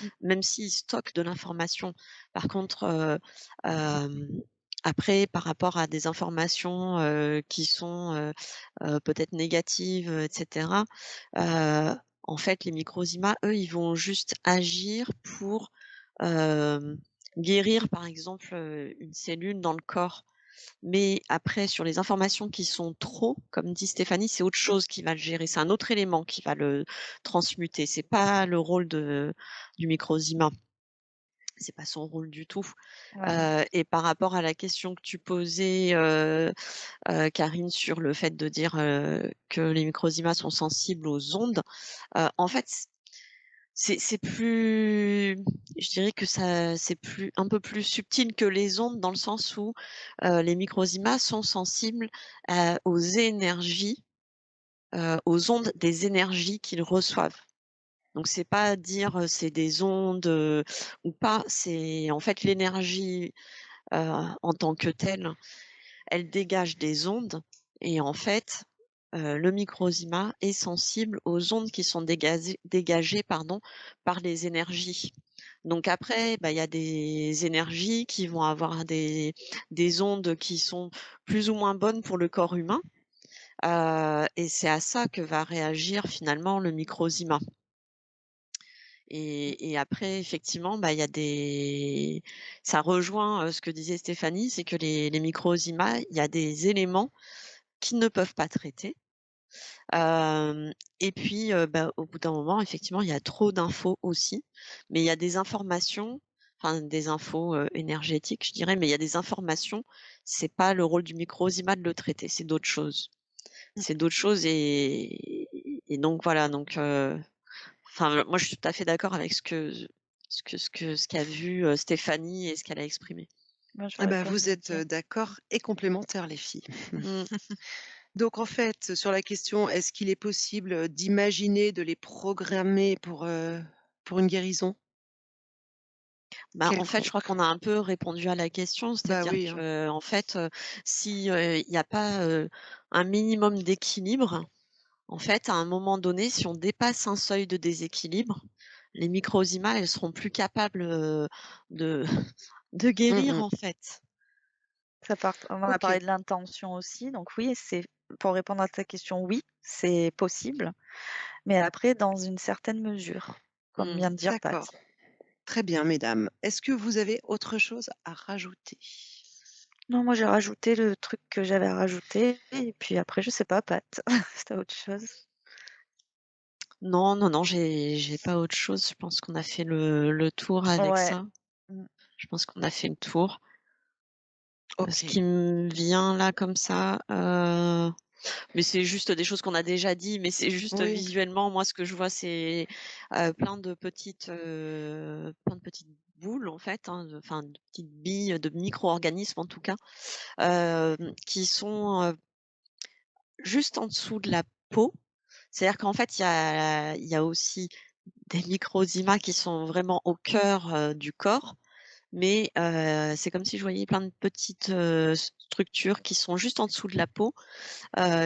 Mmh, même s'ils stockent de l'information. Par contre, hem, après, par rapport à des informations, qui sont, peut-être négatives, et cetera, heu, en fait, les microzymas, eux, ils vont juste agir pour, hem, guérir, par exemple, une cellule dans le corps. Mais après, sur les informations qui sont trop, comme dit Stéphanie, c'est autre chose qui va le gérer. C'est un autre élément qui va le transmuter. C'est pas le rôle du microzyma. C'est pas son rôle du tout. ouais. Et par rapport à la question que tu posais, Karine, sur le fait de dire, que les microzymas sont sensibles aux ondes, en fait, c'est plus je dirais que ça c'est plus un peu plus subtil que les ondes dans le sens où, les microzymas sont sensibles, aux ondes des énergies qu'ils reçoivent. Donc c'est pas dire, c'est des ondes, ou pas, c'est en fait l'énergie, en tant que telle, elle dégage des ondes et en fait, le microzyma est sensible aux ondes qui sont dégagées, pardon, par les énergies. Donc après, bah, il y a des énergies qui vont avoir des ondes qui sont plus ou moins bonnes pour le corps humain, et c'est à ça que va réagir finalement le microzyma. Et après effectivement, bah, il y a des ça rejoint, ce que disait Stéphanie, c'est que les microzymas, il y a des éléments qu'ils ne peuvent pas traiter. Hem Et puis, bah, au bout d'un moment, effectivement, il y a trop d'infos aussi, mais il y a des informations, enfin des infos, énergétiques, je dirais, mais il y a des informations, c'est pas le rôle du microzyma de le traiter, c'est d'autres choses. Mmh. C'est d'autres choses et donc voilà, donc enfin, moi, je suis tout à fait d'accord avec ce qu'a vu, Stéphanie et ce qu'elle a exprimé. Moi, Eh j'aurais bah, pas vous mieux êtes, dit. d'accord et complémentaires les filles. Mmh. Donc en fait, sur la question, est-ce qu'il est possible, d'imaginer de les programmer pour une guérison? Ben, Quel en fait, con je crois qu'on a un peu répondu à la question, bah, c'est-à-dire oui, hein. que en fait, si, il y a pas, un minimum d'équilibre, en fait, à un moment donné, si on dépasse un seuil de déséquilibre, les microzymas, elles seront plus capables, de de Mmh guérir, mh. en fait. On en a parlé OK. de l'intention aussi, donc oui, c'est pour répondre à ta question, oui, c'est possible, mais après dans une certaine mesure, comme Mmh. vient de dire Pat. D'accord. Très bien, mesdames. Est-ce que vous avez autre chose à rajouter? Non, moi j'ai rajouté le truc que j'avais à rajouter et puis après je sais pas Pat, si tu autre chose? Non, non, non, j'ai pas autre chose. Je pense qu'on a fait le tour avec Ouais. ça. Mmh. Je pense qu'on a fait le tour. Ce OK. qui me vient là comme ça, mais c'est juste des choses qu'on a déjà dit, mais c'est juste Oui. visuellement, moi, ce que je vois, c'est, plein de petites boules, en fait, hein, enfin, de petites billes, de micro-organismes, en tout cas, qui sont, juste en dessous de la peau. C'est-à-dire qu'en fait, il y a aussi des microzymas qui sont vraiment au cœur, du corps, mais c'est comme si je voyais plein de petites, structures qui sont juste en dessous de la peau,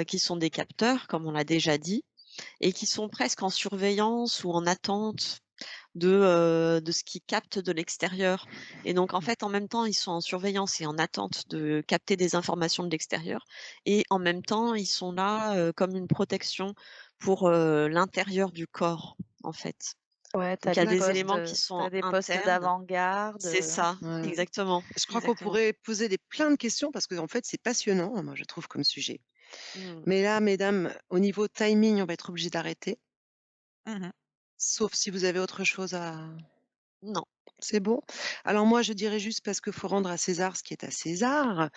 qui sont des capteurs, comme on l'a déjà dit, et qui sont presque en surveillance ou en attente de ce qu'ils captent de l'extérieur. Et donc en fait, en même temps, ils sont en surveillance et en attente de capter des informations de l'extérieur, et en même temps, ils sont là, comme une protection pour, l'intérieur du corps, en fait. Ouais, Donc il y a des D'accord. éléments qui sont des postes internes. d'avant-garde, C'est ça, Ouais. exactement, Je crois qu'on exactement. pourrait poser plein de questions parce qu'en fait, c'est passionnant, moi, je trouve, comme sujet. Mmh. Mais là, mesdames, au niveau timing, on va être obligés d'arrêter, Mmh. sauf si vous avez autre chose à Non. c'est bon? Alors moi, je dirais juste parce qu'il faut rendre à César ce qui est à César,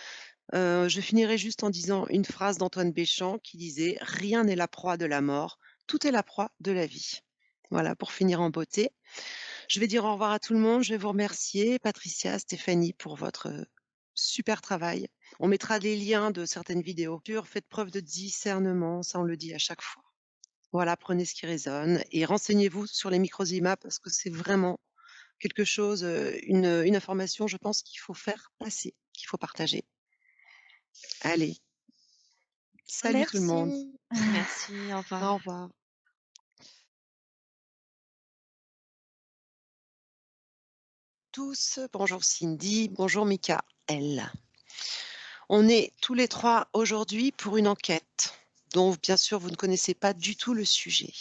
je finirai juste en disant une phrase d'Antoine Béchamp qui disait: «Rien n'est la proie de la mort, tout est la proie de la vie». Voilà, pour finir en beauté. Je vais dire au revoir à tout le monde. Je vais vous remercier, Patricia, Stéphanie, pour votre, super travail. On mettra les liens de certaines vidéos. Faites preuve de discernement, ça on le dit à chaque fois. Voilà, prenez ce qui résonne et renseignez-vous sur les microzymas parce que c'est vraiment quelque chose, une information, je pense, qu'il faut faire passer, qu'il faut partager. Allez, salut tout le monde. Merci. Merci, au revoir. Au revoir. Tous, bonjour Cindy, bonjour Michaël. On est tous les 3 aujourd'hui pour une enquête dont bien sûr vous ne connaissez pas du tout le sujet.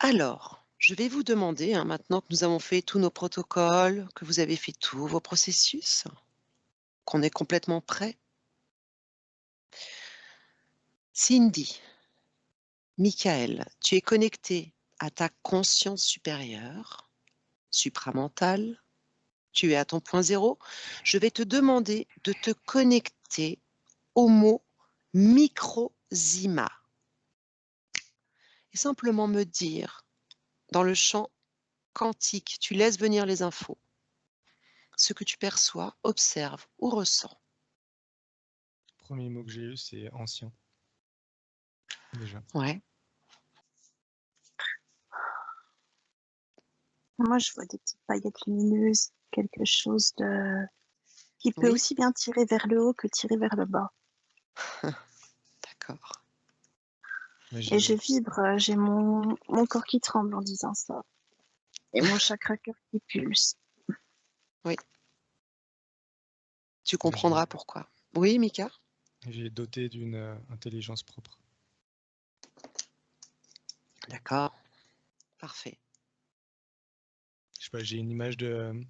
Alors, je vais vous demander, hein, maintenant que nous avons fait tous nos protocoles, que vous avez fait tous vos processus, qu'on est complètement prêt. Cindy, Michaël, tu es connecté à ta conscience supérieure, supramentale, tu es à ton point zéro. Je vais te demander de te connecter au mot microzyma et simplement me dire, dans le champ quantique, tu laisses venir les infos, ce que tu perçois, observes ou ressens. Premier mot que j'ai eu, c'est ancien, déjà. Ouais, Moi, je vois des petites paillettes lumineuses, quelque chose de qui peut oui, aussi bien tirer vers le haut que tirer vers le bas. d'accord. Moi, Et je j'ai vibre, j'ai mon corps qui tremble en disant ça. Et mon chakra cœur qui pulse. Oui, tu moi, j'ai- comprendras pourquoi. Oui, Mika? j'ai doté d'une intelligence propre. D'accord, parfait. Je sais pas, j'ai une image de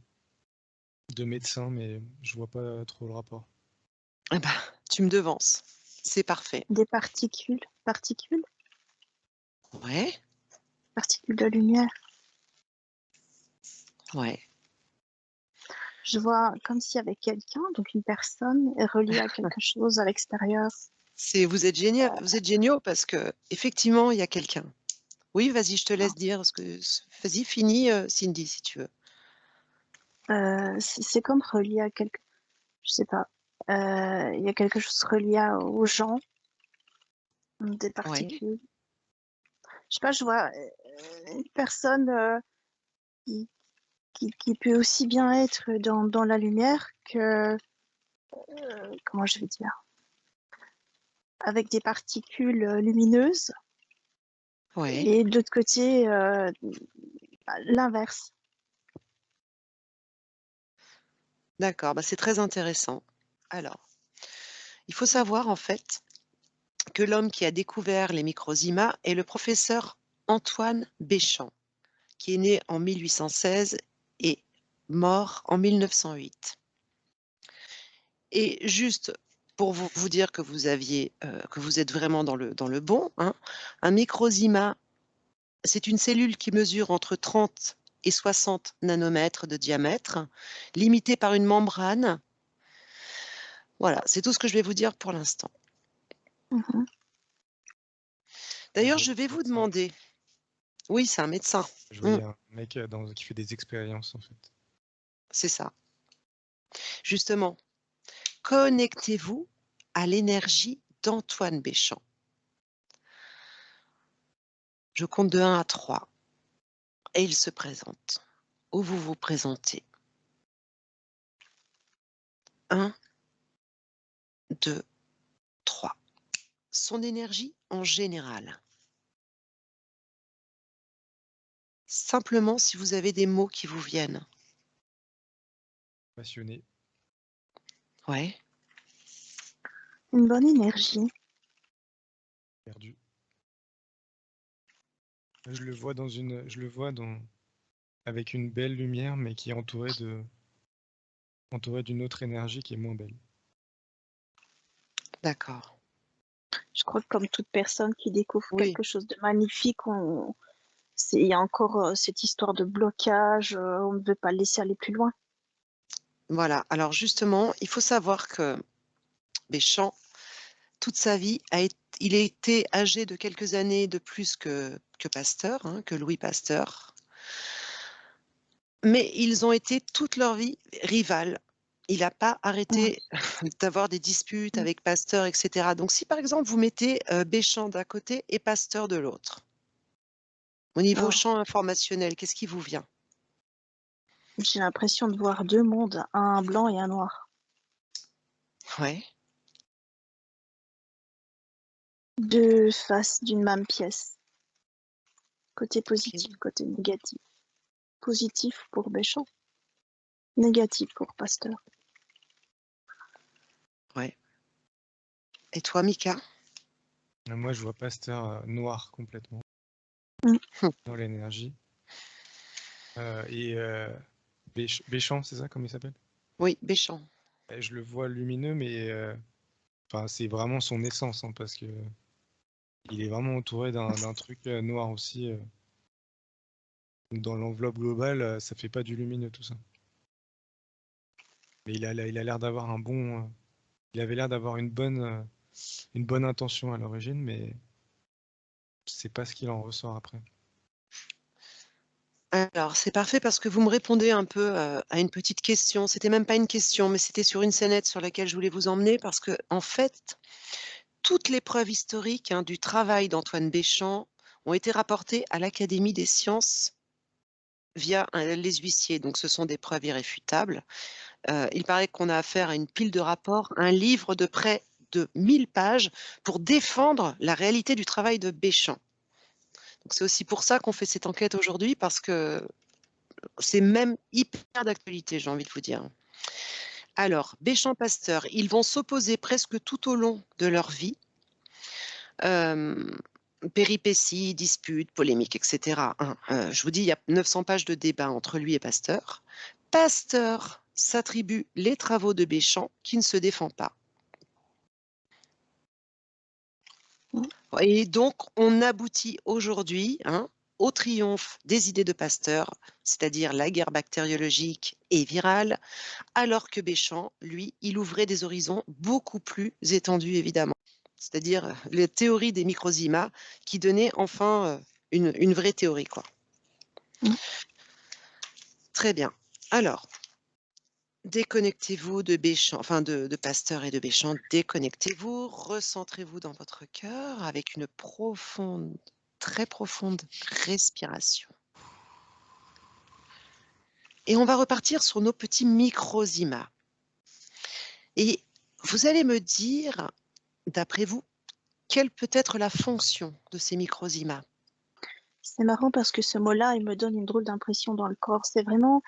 médecin, mais je vois pas trop le rapport. Eh ben, tu me devances. C'est parfait. Des particules, Ouais, particules de lumière. ouais. Je vois comme s'il y avait quelqu'un, donc une personne, reliée à quelque chose à l'extérieur. Vous êtes géniaux parce que effectivement, il y a quelqu'un. Oui, vas-y, je te laisse dire ce que vas-y, finis, Cindy, si tu veux. C'est comme relié à quelque... Je sais pas. Il y a quelque chose relié aux gens, des Ouais, particules. Je sais pas, je vois une personne qui peut aussi bien être dans la lumière que, comment je vais dire, avec des particules lumineuses, Oui, et de l'autre côté, l'inverse. d'accord, bah, c'est très intéressant. Alors, il faut savoir en fait que l'homme qui a découvert les microzymas est le professeur Antoine Béchamp, qui est né en 1816 et mort en 1908. Et juste pour vous dire que que vous êtes vraiment dans le bon, hein, un microzyma, c'est une cellule qui mesure entre 30 et 60 nanomètres de diamètre, limitée par une membrane. Voilà, c'est tout ce que je vais vous dire pour l'instant. Mhm. Je D'ailleurs, voyais je vais un vous médecin. demander, oui, c'est un médecin. Je Mmh, voyais un mec qui fait des expériences en fait. c'est ça. Justement, connectez-vous à l'énergie d'Antoine Béchamp. Je compte de 1 à 3 et il se présente. Ou vous vous présentez. 1, 2, 3. Son énergie en général. Simplement si vous avez des mots qui vous viennent. Passionné, Ouais, Une bonne énergie. perdu. Je le vois avec une belle lumière, mais qui est entouré d'une autre énergie qui est moins belle. d'accord. Je crois que comme toute personne qui découvre Oui, quelque chose de magnifique, il y a encore cette histoire de blocage, on ne veut pas le laisser aller plus loin. voilà. Alors justement, il faut savoir que Béchamp, toute sa vie, il a été âgé de quelques années de plus que Pasteur, hein, que Louis Pasteur. Mais ils ont été toute leur vie rivales. Il n'a pas Mm. arrêté d'avoir des disputes Mm. avec Pasteur, et cetera. Donc si par exemple vous mettez, Béchamp d'un côté et Pasteur de l'autre, au niveau Alors, champ informationnel, qu'est-ce qui vous vient? j'ai l'impression de voir deux mondes, un blanc et un noir. Ouais, Deux faces d'une même pièce. Côté OK, positif, côté négatif. Positif pour Béchamp, négatif pour Pasteur. ouais. Et toi, Mika? Moi, je vois Pasteur noir complètement Mm. Mmh, dans l'énergie. Et Béchamp, c'est ça, comme il s'appelle? oui, Béchamp. Je le vois lumineux, mais enfin, c'est vraiment son essence, hein, parce que il est vraiment entouré d'un truc noir aussi. Donc dans l'enveloppe globale, ça fait pas du lumineux tout ça. Mais il a l'air d'avoir il avait l'air d'avoir une bonne intention à l'origine, mais c'est pas ce qu'il en ressort après. Alors, c'est parfait parce que vous me répondez un peu, à une petite question. C'était même pas une question, mais c'était sur une scénette sur laquelle je voulais vous emmener parce que en fait, toutes les preuves historiques, hein, du travail d'Antoine Béchamp ont été rapportées à l'Académie des sciences via les huissiers. Donc ce sont des preuves irréfutables. Il paraît qu'on a affaire à une pile de rapports, un livre de près de 1000 pages pour défendre la réalité du travail de Béchamp. Donc c'est aussi pour ça qu'on fait cette enquête aujourd'hui parce que c'est même hyper d'actualité, j'ai envie de vous dire. Alors, Béchamp-Pasteur, ils vont s'opposer presque tout au long de leur vie. Hem, Péripéties, disputes, polémiques et cetera, hein. Je vous dis, il y a 900 pages de débat entre lui et Pasteur. Pasteur s'attribue les travaux de Béchamp qui ne se défend pas. Mm. Et donc on aboutit aujourd'hui, hein, au triomphe des idées de Pasteur, c'est-à-dire la guerre bactériologique et virale, alors que Béchamp, lui, il ouvrait des horizons beaucoup plus étendus évidemment. C'est-à-dire, les théories des microzymas qui donnaient enfin, une vraie théorie, quoi. Mm. Très bien. Alors, déconnectez-vous de Béchamp, enfin de Pasteur et de Béchamp, déconnectez-vous, recentrez-vous dans votre cœur avec une profonde, très profonde respiration. Et on va repartir sur nos petits microzymas. Et vous allez me dire, d'après vous, quelle peut être la fonction de ces microzymas? C'est marrant parce que ce mot-là, il me donne une drôle d'impression dans le corps. C'est vraiment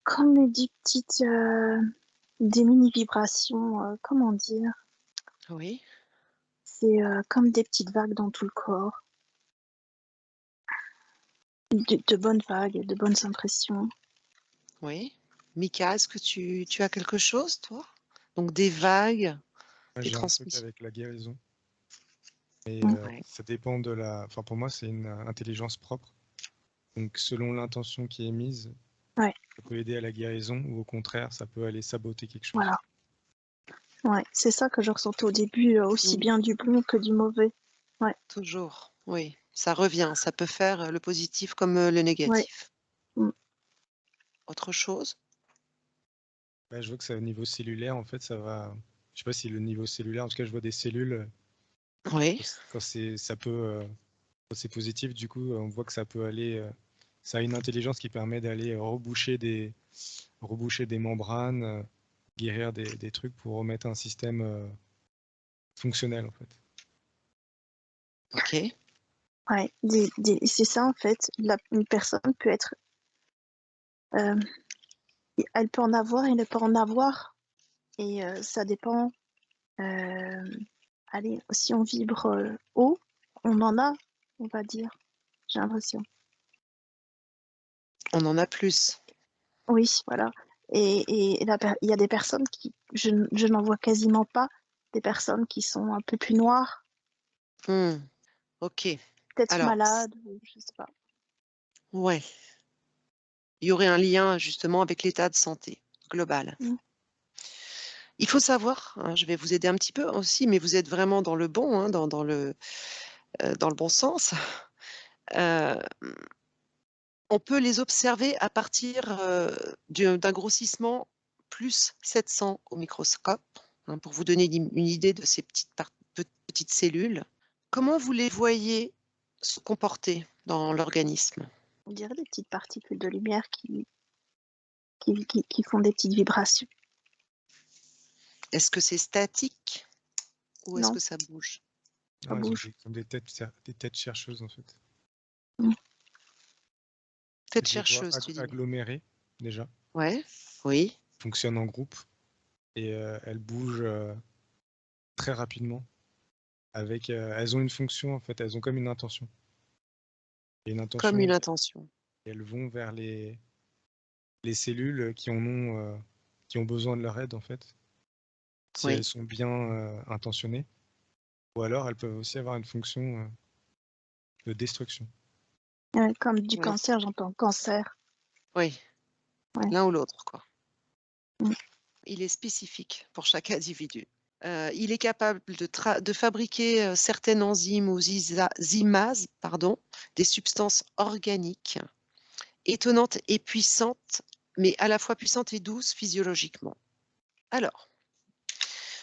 comme des petites, des mini-vibrations, comment dire? Oui, C'est comme des petites vagues dans tout le corps. De bonnes vagues, de bonnes impressions. oui. Mika, est-ce que tu as quelque chose, toi? Donc des vagues, Moi, des j'ai un truc transmissions. avec la guérison. Et Mm. Ouais. ça dépend de la. Enfin, pour moi, c'est une intelligence propre. Donc, selon l'intention qui est mise, Ouais, ça peut aider à la guérison ou au contraire, ça peut aller saboter quelque chose. voilà. Ouais, c'est ça que je ressentais au début, aussi Mm. bien du bon que du mauvais. Toujours, oui. Ça revient, ça peut faire le positif comme le Ouais. négatif. Mm. Autre chose? Là, je vois que c'est au niveau cellulaire, en fait, ça va. Je sais pas si le niveau cellulaire, en tout cas, je vois des cellules. Oui, Quand ça peut, quand c'est positif, du coup, on voit que ça peut aller. Ça a une intelligence qui permet d'aller reboucher des membranes, guérir des trucs pour remettre un système fonctionnel, en fait. ok. Ouais, c'est ça en fait. Une personne peut être, euh, elle peut en avoir et ne pas en avoir. Et ça dépend. euh, Allez, si on vibre haut, on en a, on va dire. J'ai l'impression. On en a plus. Oui, voilà. Il y a des personnes je n'en vois quasiment pas. Des personnes qui sont un peu plus noires, Hmm, ok. peut-être Alors, malades, ou je sais pas. ouais, il y aurait un lien justement avec l'état de santé global. Mm. Il faut savoir, hein, je vais vous aider un petit peu aussi, mais vous êtes vraiment dans le bon, hein, dans le bon sens. Euh, on peut les observer à partir d'un grossissement plus 700 au microscope, hein, pour vous donner une idée de ces petites cellules. Comment vous les voyez se comporter dans l'organisme? On dirait des petites particules de lumière qui font des petites vibrations. Est-ce que c'est statique ou est-ce Non, que ça bouge? ça Ah, ils ont bouge. comme des têtes chercheuses, en fait. Mm. Tête Je les vois chercheuse, tu dis? agglomérées, déjà, Ouais, oui, fonctionnent en groupe, et elles bougent très rapidement. Elles ont une fonction, en fait, elles ont comme une intention. Il y a une comme intention, une intention. et elles vont vers les cellules qui ont besoin de leur aide, en fait, si elles Oui, sont bien intentionnées, ou alors elles peuvent aussi avoir une fonction de destruction. Comme du oui, cancer, j'entends cancer. oui, Ouais. l'un ou l'autre, quoi. Mm. Il est spécifique pour chaque individu. Il est capable de fabriquer certaines enzymes ou zymases, pardon, des substances organiques étonnantes et puissantes, mais à la fois puissantes et douces physiologiquement. Alors,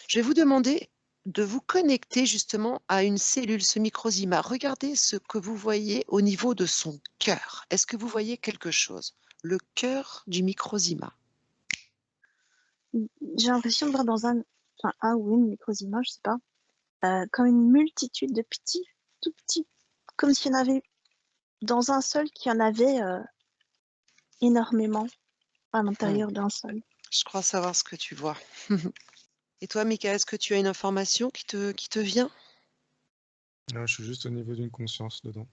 je vais vous demander de vous connecter justement à une cellule, ce microzyma. Regardez ce que vous voyez au niveau de son cœur. Est-ce que vous voyez quelque chose? Le cœur du microzyma. J'ai l'impression de voir enfin, un ou une microzyma, je sais pas, comme une multitude de petits, tout petits, comme s'il y en avait dans un seul, qu'il y en avait énormément à Hmm, l'intérieur d'un seul. je crois savoir ce que tu vois. Et toi, Mika, est-ce que tu as une information qui te vient? Là, je suis juste au niveau d'une conscience dedans,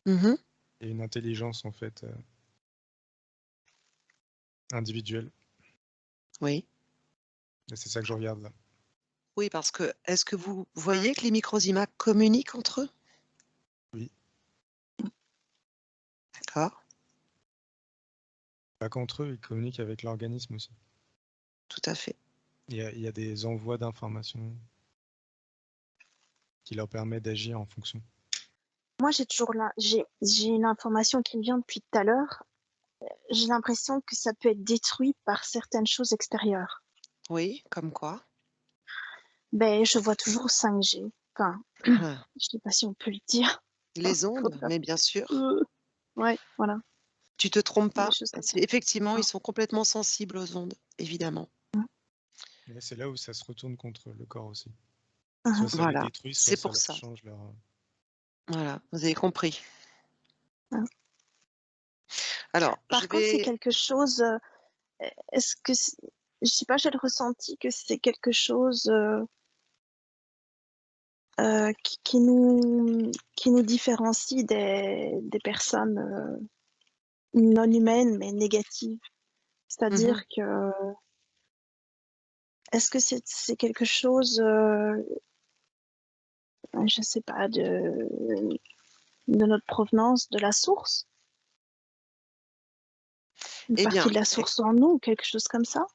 Mhm. et une intelligence, en fait, individuelle. Oui. Et c'est ça que je regarde là. Oui, parce que est-ce que vous voyez que les microzymas communiquent entre eux? Oui, D'accord, pas qu'entre eux, ils communiquent avec l'organisme aussi. tout à fait. Il y a des envois d'informations qui leur permettent d'agir en fonction. Moi, j'ai une information qui me vient depuis tout à l'heure. J'ai l'impression que ça peut être détruit par certaines choses extérieures. Oui, comme quoi? Ben, je vois toujours 5G. Enfin, Ah, je sais pas si on peut le dire. les ondes, Faudra- mais bien sûr. Ouais, voilà. Tu te trompes des pas. choses comme ça. Effectivement, Non. ils sont complètement sensibles aux ondes, évidemment. Et c'est là où ça se retourne contre le corps aussi. Mhm. Soit ça les Voilà, détruit, soit c'est ça pour leur ça. change leur. Voilà, vous avez compris. Mhm. Alors, je Par contre, c'est vais... quelque chose. Est-ce que je sais pas, j'ai le ressenti que c'est quelque chose qui nous différencie des personnes non humaines mais négatives. C'est-à-dire Mhm. que est-ce que c'est quelque chose, je sais pas, de notre provenance, de la source, une Eh partie bien, de la source en nous, quelque chose comme ça?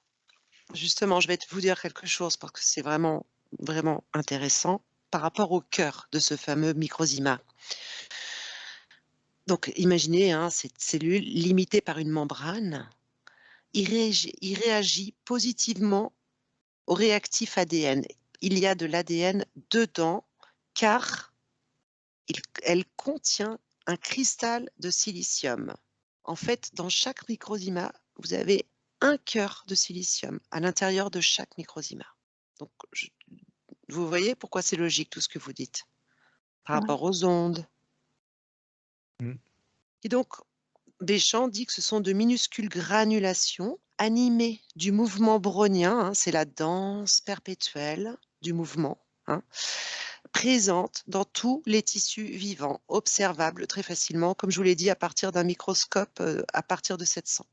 justement, je vais vous dire quelque chose parce que c'est vraiment, vraiment intéressant par rapport au cœur de ce fameux microzyma. Donc, imaginez hein, cette cellule limitée par une membrane, il réagit positivement au réactif ADN. Il y a de l'ADN dedans car elle contient un cristal de silicium. En fait, dans chaque microzyma, vous avez un cœur de silicium à l'intérieur de chaque microzyma. Donc, vous voyez pourquoi c'est logique tout ce que vous dites par Ouais. rapport aux ondes. Mm. Et donc, Deschamps dit que ce sont de minuscules granulations animées du mouvement brownien, hein, c'est la danse perpétuelle du mouvement, hein, présente dans tous les tissus vivants, observables très facilement, comme je vous l'ai dit, à partir d'un microscope à partir de 700.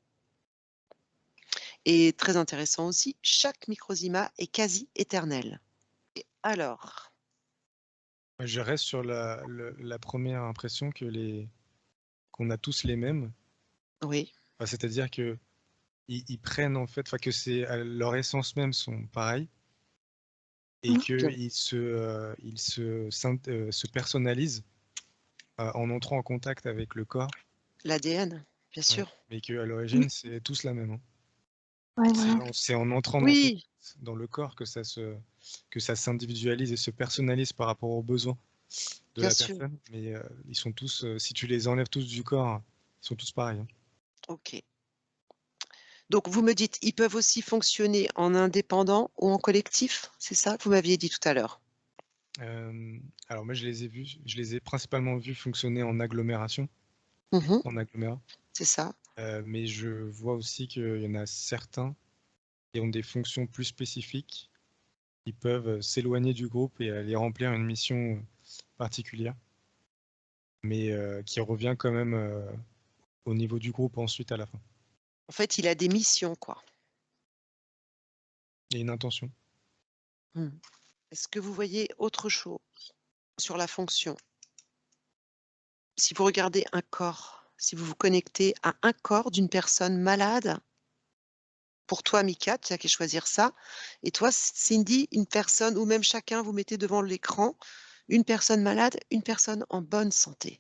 Et très intéressant aussi, chaque microzyma est quasi éternel. Et alors, Je reste sur la première impression qu'on a tous les mêmes. oui, Enfin, c'est-à-dire que ils prennent en fait, enfin que c'est leur essence même sont pareils et Mm. qu'ils se personnalisent en entrant en contact avec le corps. l'ADN, bien Ouais. sûr. Mais qu'à Mm. l'origine, c'est tous la même. Hein. Ouais, voilà. C'est en entrant Oui, dans le corps que ça s'individualise et se personnalise par rapport aux besoins de bien la sûr. personne. Mais ils sont tous, si tu les enlèves tous du corps, ils sont tous pareils. Hein. Ok. Donc, vous me dites, ils peuvent aussi fonctionner en indépendant ou en collectif, c'est ça que vous m'aviez dit tout à l'heure? Alors moi, je les ai principalement vus fonctionner en agglomération, Mhm, en agglomérat. c'est ça. Mais je vois aussi qu'il y en a certains qui ont des fonctions plus spécifiques. Ils peuvent s'éloigner du groupe et aller remplir une mission particulière, mais qui revient quand même au niveau du groupe ensuite à la fin. En fait, il a des missions, quoi. Il y a une intention. Hmm. Est-ce que vous voyez autre chose sur la fonction? Si vous regardez un corps, si vous vous connectez à un corps d'une personne malade, pour toi, Mika, tu as qu'à choisir ça. Et toi, Cindy, une personne, ou même chacun, vous mettez devant l'écran une personne malade, une personne en bonne santé.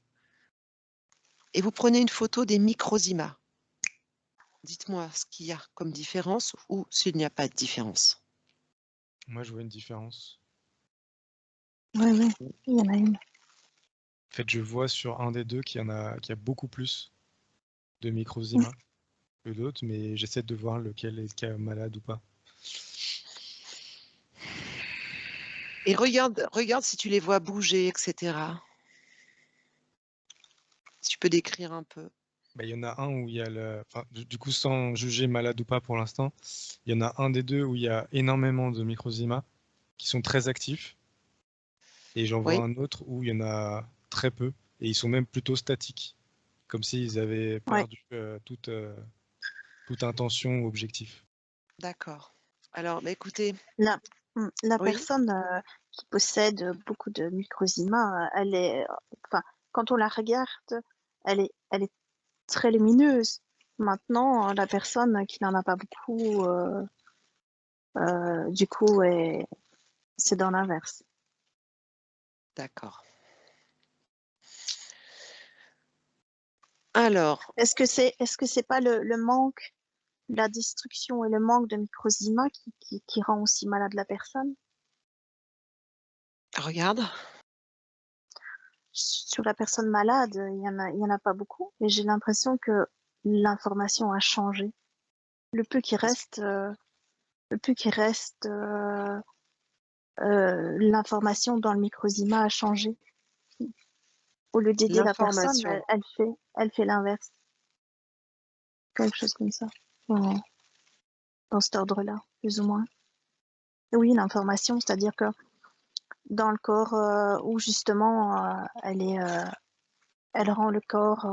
Et vous prenez une photo des microzymas. Dites-moi ce qu'il y a comme différence ou s'il n'y a pas de différence. Moi, je vois une différence. Ouais, ouais, il y en a une. En fait, je vois sur un des deux qu'il y a beaucoup plus de Mm. microzymas que d'autres, mais j'essaie de voir lequel est le cas malade ou pas. Et regarde si tu les vois bouger, etc. Si tu peux décrire un peu. Bah, il y en a un où il y a enfin, du coup, sans juger malade ou pas pour l'instant, il y en a un des deux où il y a énormément de microzymas qui sont très actifs, et j'en vois Oui, un autre où il y en a très peu, et ils sont même plutôt statiques, comme s'ils avaient Ouais, perdu toute intention ou objectif. d'accord. Alors, bah, écoutez, la, la oui, personne qui possède beaucoup de microzymas, elle est, enfin, quand on la regarde, elle est très lumineuse. Maintenant, la personne qui n'en a pas beaucoup, du coup, c'est dans l'inverse. d'accord. Alors, Est-ce que c'est pas le manque, la destruction et le manque de microzymas qui rend aussi malade la personne? regarde. Sur la personne malade, il y en a pas beaucoup. Et j'ai l'impression que l'information a changé. Le peu qui reste, l'information dans le microzyma a changé. Au lieu d'aider la personne, L'information. elle fait l'inverse. Quelque chose comme ça. Ouais. Dans cet ordre-là, plus ou moins. Oui, l'information, c'est-à-dire que dans le corps où justement elle rend le corps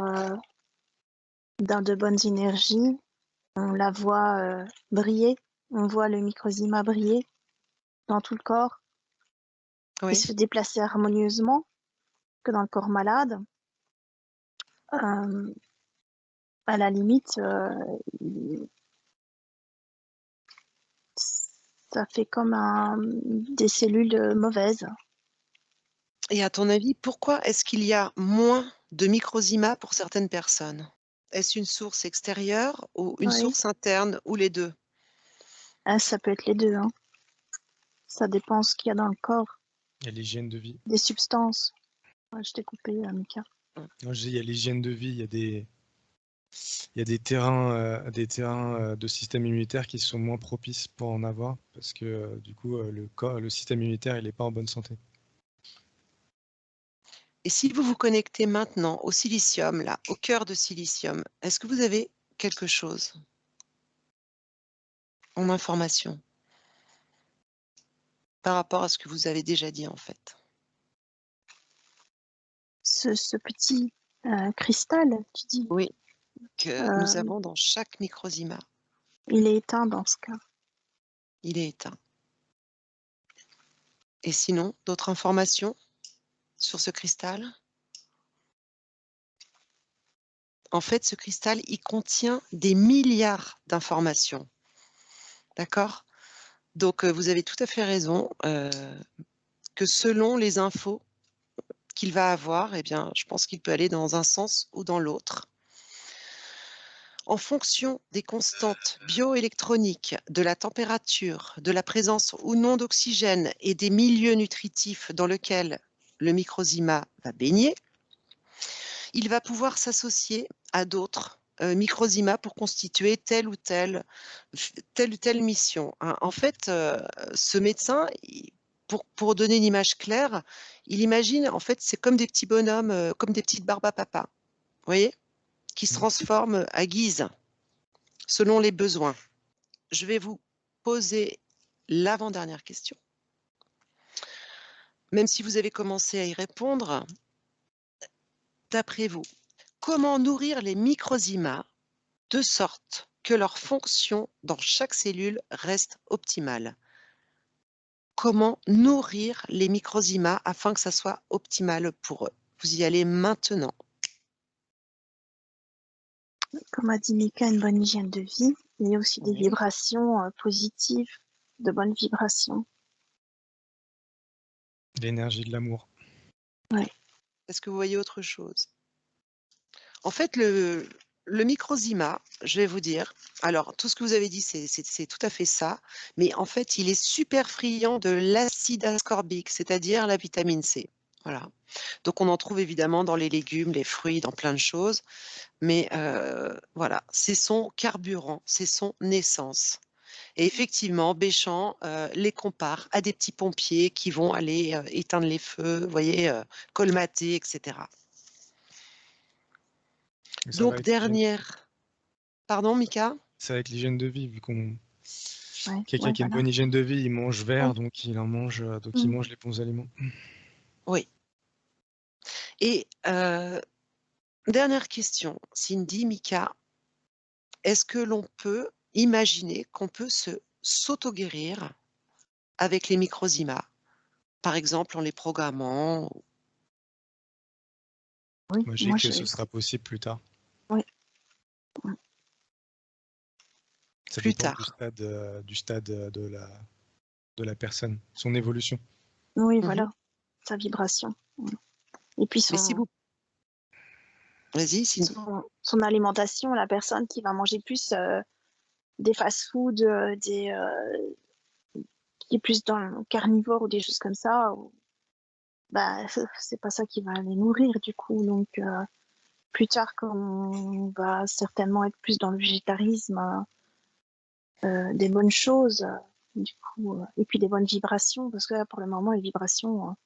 dans de bonnes énergies, on la voit briller, on voit le microzyma briller dans tout le corps et Oui. se déplacer harmonieusement que dans le corps malade. À la limite, ça fait comme des cellules mauvaises. Et à ton avis, pourquoi est-ce qu'il y a moins de microzyma pour certaines personnes? Est-ce une source extérieure ou une Oui, source interne ou les 2? ça peut être les deux. Hein. Ça dépend ce qu'il y a dans le corps, Il y a l'hygiène de vie. des substances. Ouais, je t'ai coupé, Mika. Non, je dis, il y a l'hygiène de vie, il y a des terrains de système immunitaire qui sont moins propices pour en avoir parce que du coup, le système immunitaire, il n'est pas en bonne santé. Et si vous vous connectez maintenant au silicium, là, au cœur de silicium, est-ce que vous avez quelque chose en information par rapport à ce que vous avez déjà dit en fait? Ce petit cristal, tu dis, Oui, que nous euh, avons dans chaque microzyma. il est éteint dans ce cas. Il est éteint. Et sinon, d'autres informations sur ce cristal? En fait, ce cristal, il contient des milliards d'informations. D'accord? Donc, vous avez tout à fait raison, que selon les infos qu'il va avoir, eh bien, je pense qu'il peut aller dans un sens ou dans l'autre. En fonction des constantes bioélectroniques, de la température, de la présence ou non d'oxygène et des milieux nutritifs dans lesquels le microzyma va baigner, il va pouvoir s'associer à d'autres microzymas pour constituer telle ou telle mission. Hein. En fait, ce médecin, pour donner une image claire, il imagine, en fait, c'est comme des petits bonhommes, comme des petites barbes à papa, vous voyez, qui se transforment à guise, selon les besoins. Je vais vous poser l'avant-dernière question. Même si vous avez commencé à y répondre, d'après vous, comment nourrir les microzymas de sorte que leur fonction dans chaque cellule reste optimale? Comment nourrir les microzymas afin que ça soit optimal pour eux? Vous y allez maintenant. Comme a dit Mika, une bonne hygiène de vie. Il y a aussi des Oui. vibrations positives, de bonnes vibrations. L'énergie de l'amour. Ouais. Est-ce que vous voyez autre chose? En fait, le microzyma, je vais vous dire, alors tout ce que vous avez dit, c'est tout à fait ça, mais en fait, il est super friand de l'acide ascorbique, c'est-à-dire la vitamine C. Voilà. Donc on en trouve évidemment dans les légumes, les fruits, dans plein de choses, mais voilà, c'est son carburant, c'est son essence. Et effectivement, Béchamp les compare à des petits pompiers qui vont aller éteindre les feux, vous voyez, colmater, etc. Et ça va Donc avec l'hygiène. dernière. Pardon, Mika? C'est avec l'hygiène de vie, vu qu'on Ouais, quelqu'un ouais, qui a une voilà. bonne hygiène de vie, il mange vert, Ouais. donc il en mange, donc il Mm. mange les bons aliments. Oui. Et dernière question, Cindy, Mika, est-ce que l'on peut imaginer qu'on peut s'auto-guérir avec les microzymas? Par exemple, en les programmant? Oui, Moi, je sais moi que je. ce sera possible plus tard. Oui. Ouais. Ça Plus dépend tard. du stade de la personne, son évolution. Oui, Mmh. voilà, sa vibration. Mm. Et puis Mais si vous vas-y, Cindy. son alimentation, la personne qui va manger plus des fast-food, qui est plus dans le carnivore ou des choses comme ça, bah, c'est pas ça qui va les nourrir du coup. Donc, plus tard, quand on va certainement être plus dans le végétarisme, des bonnes choses, du coup, et puis des bonnes vibrations, parce que là, pour le moment, les vibrations,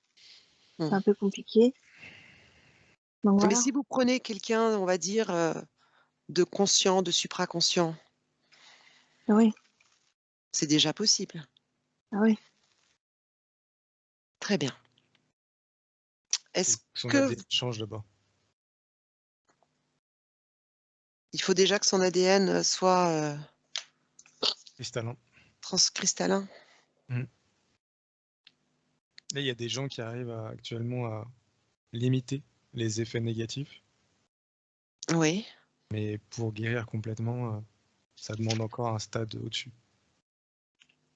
c'est Mmh. un peu compliqué. Donc Mais voilà. si vous prenez quelqu'un, on va dire, de conscient, de supraconscient, Oui, c'est déjà possible. oui. Très bien. Est-ce Faut que son que ADN change d'abord. il faut déjà que son ADN soit, Cristallin. transcristallin? Là, il y a des gens qui arrivent actuellement à limiter les effets négatifs, Oui, mais pour guérir complètement, ça demande encore un stade au-dessus.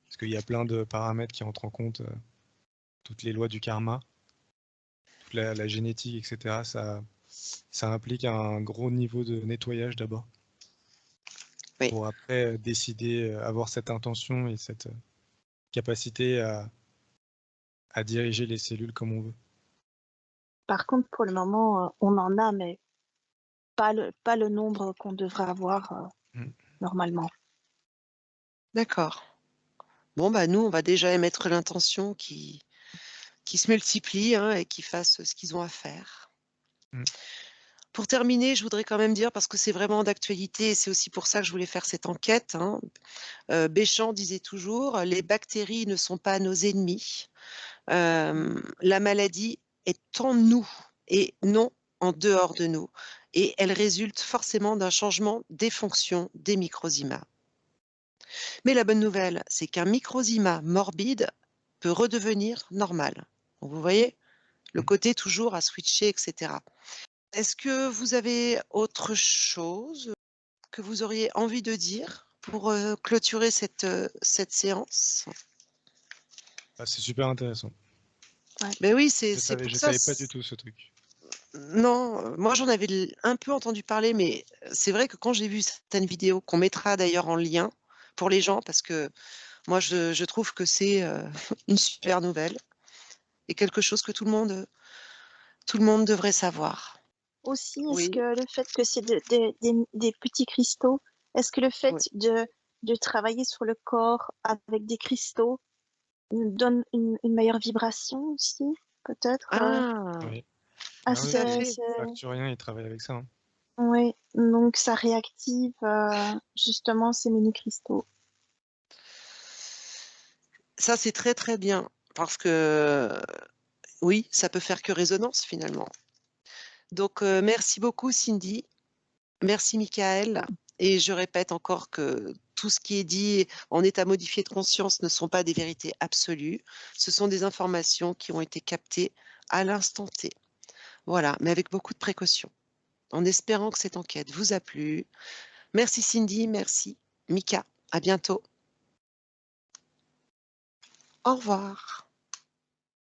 Parce qu'il y a plein de paramètres qui entrent en compte, toutes les lois du karma, toute la génétique, etc. Ça implique un gros niveau de nettoyage d'abord, oui. pour après décider, avoir cette intention et cette capacité à diriger les cellules comme on veut. Par contre, pour le moment, on en a, mais pas le nombre qu'on devrait avoir Mm. normalement. D'accord. Bon, bah, nous, on va déjà émettre l'intention qu'ils se multiplient, hein, et qu'ils fassent ce qu'ils ont à faire. Mm. Pour terminer, je voudrais quand même dire, parce que c'est vraiment d'actualité et c'est aussi pour ça que je voulais faire cette enquête, hein, Béchamp disait toujours: «Les bactéries ne sont pas nos ennemis. La maladie est en nous et non en dehors de nous et elle résulte forcément d'un changement des fonctions des microzymas. Mais la bonne nouvelle, c'est qu'un microzyma morbide peut redevenir normal». Donc vous voyez? Le Mmh. côté toujours à switcher et cetera. Est-ce que vous avez autre chose que vous auriez envie de dire pour, clôturer cette séance? Ah, c'est super intéressant. Ben oui, c'est Je c'est savais pour je ça. savais pas du tout ce truc. Non, moi j'en avais un peu entendu parler, mais c'est vrai que quand j'ai vu certaines vidéos, qu'on mettra d'ailleurs en lien pour les gens, parce que moi je trouve que c'est une super nouvelle et quelque chose que tout le monde devrait savoir. Aussi, est-ce Oui, que le fait que c'est des petits cristaux, est-ce que le fait oui. de travailler sur le corps avec des cristaux donne une meilleure vibration aussi, peut-être Ah, Oui. Ah, Ah oui, tout à oui, fait. Arcturien, il travaille avec ça, hein. oui, donc ça réactive justement ces mini-cristaux. Ça, c'est très, très bien parce que, oui, ça peut faire que résonance finalement. Donc, merci beaucoup Cindy. Merci Michael et je répète encore que tout ce qui est dit en état modifié de conscience ne sont pas des vérités absolues. Ce sont des informations qui ont été captées à l'instant T. Voilà, mais avec beaucoup de précautions, en espérant que cette enquête vous a plu. Merci Cindy, merci Mika. À bientôt. Au revoir.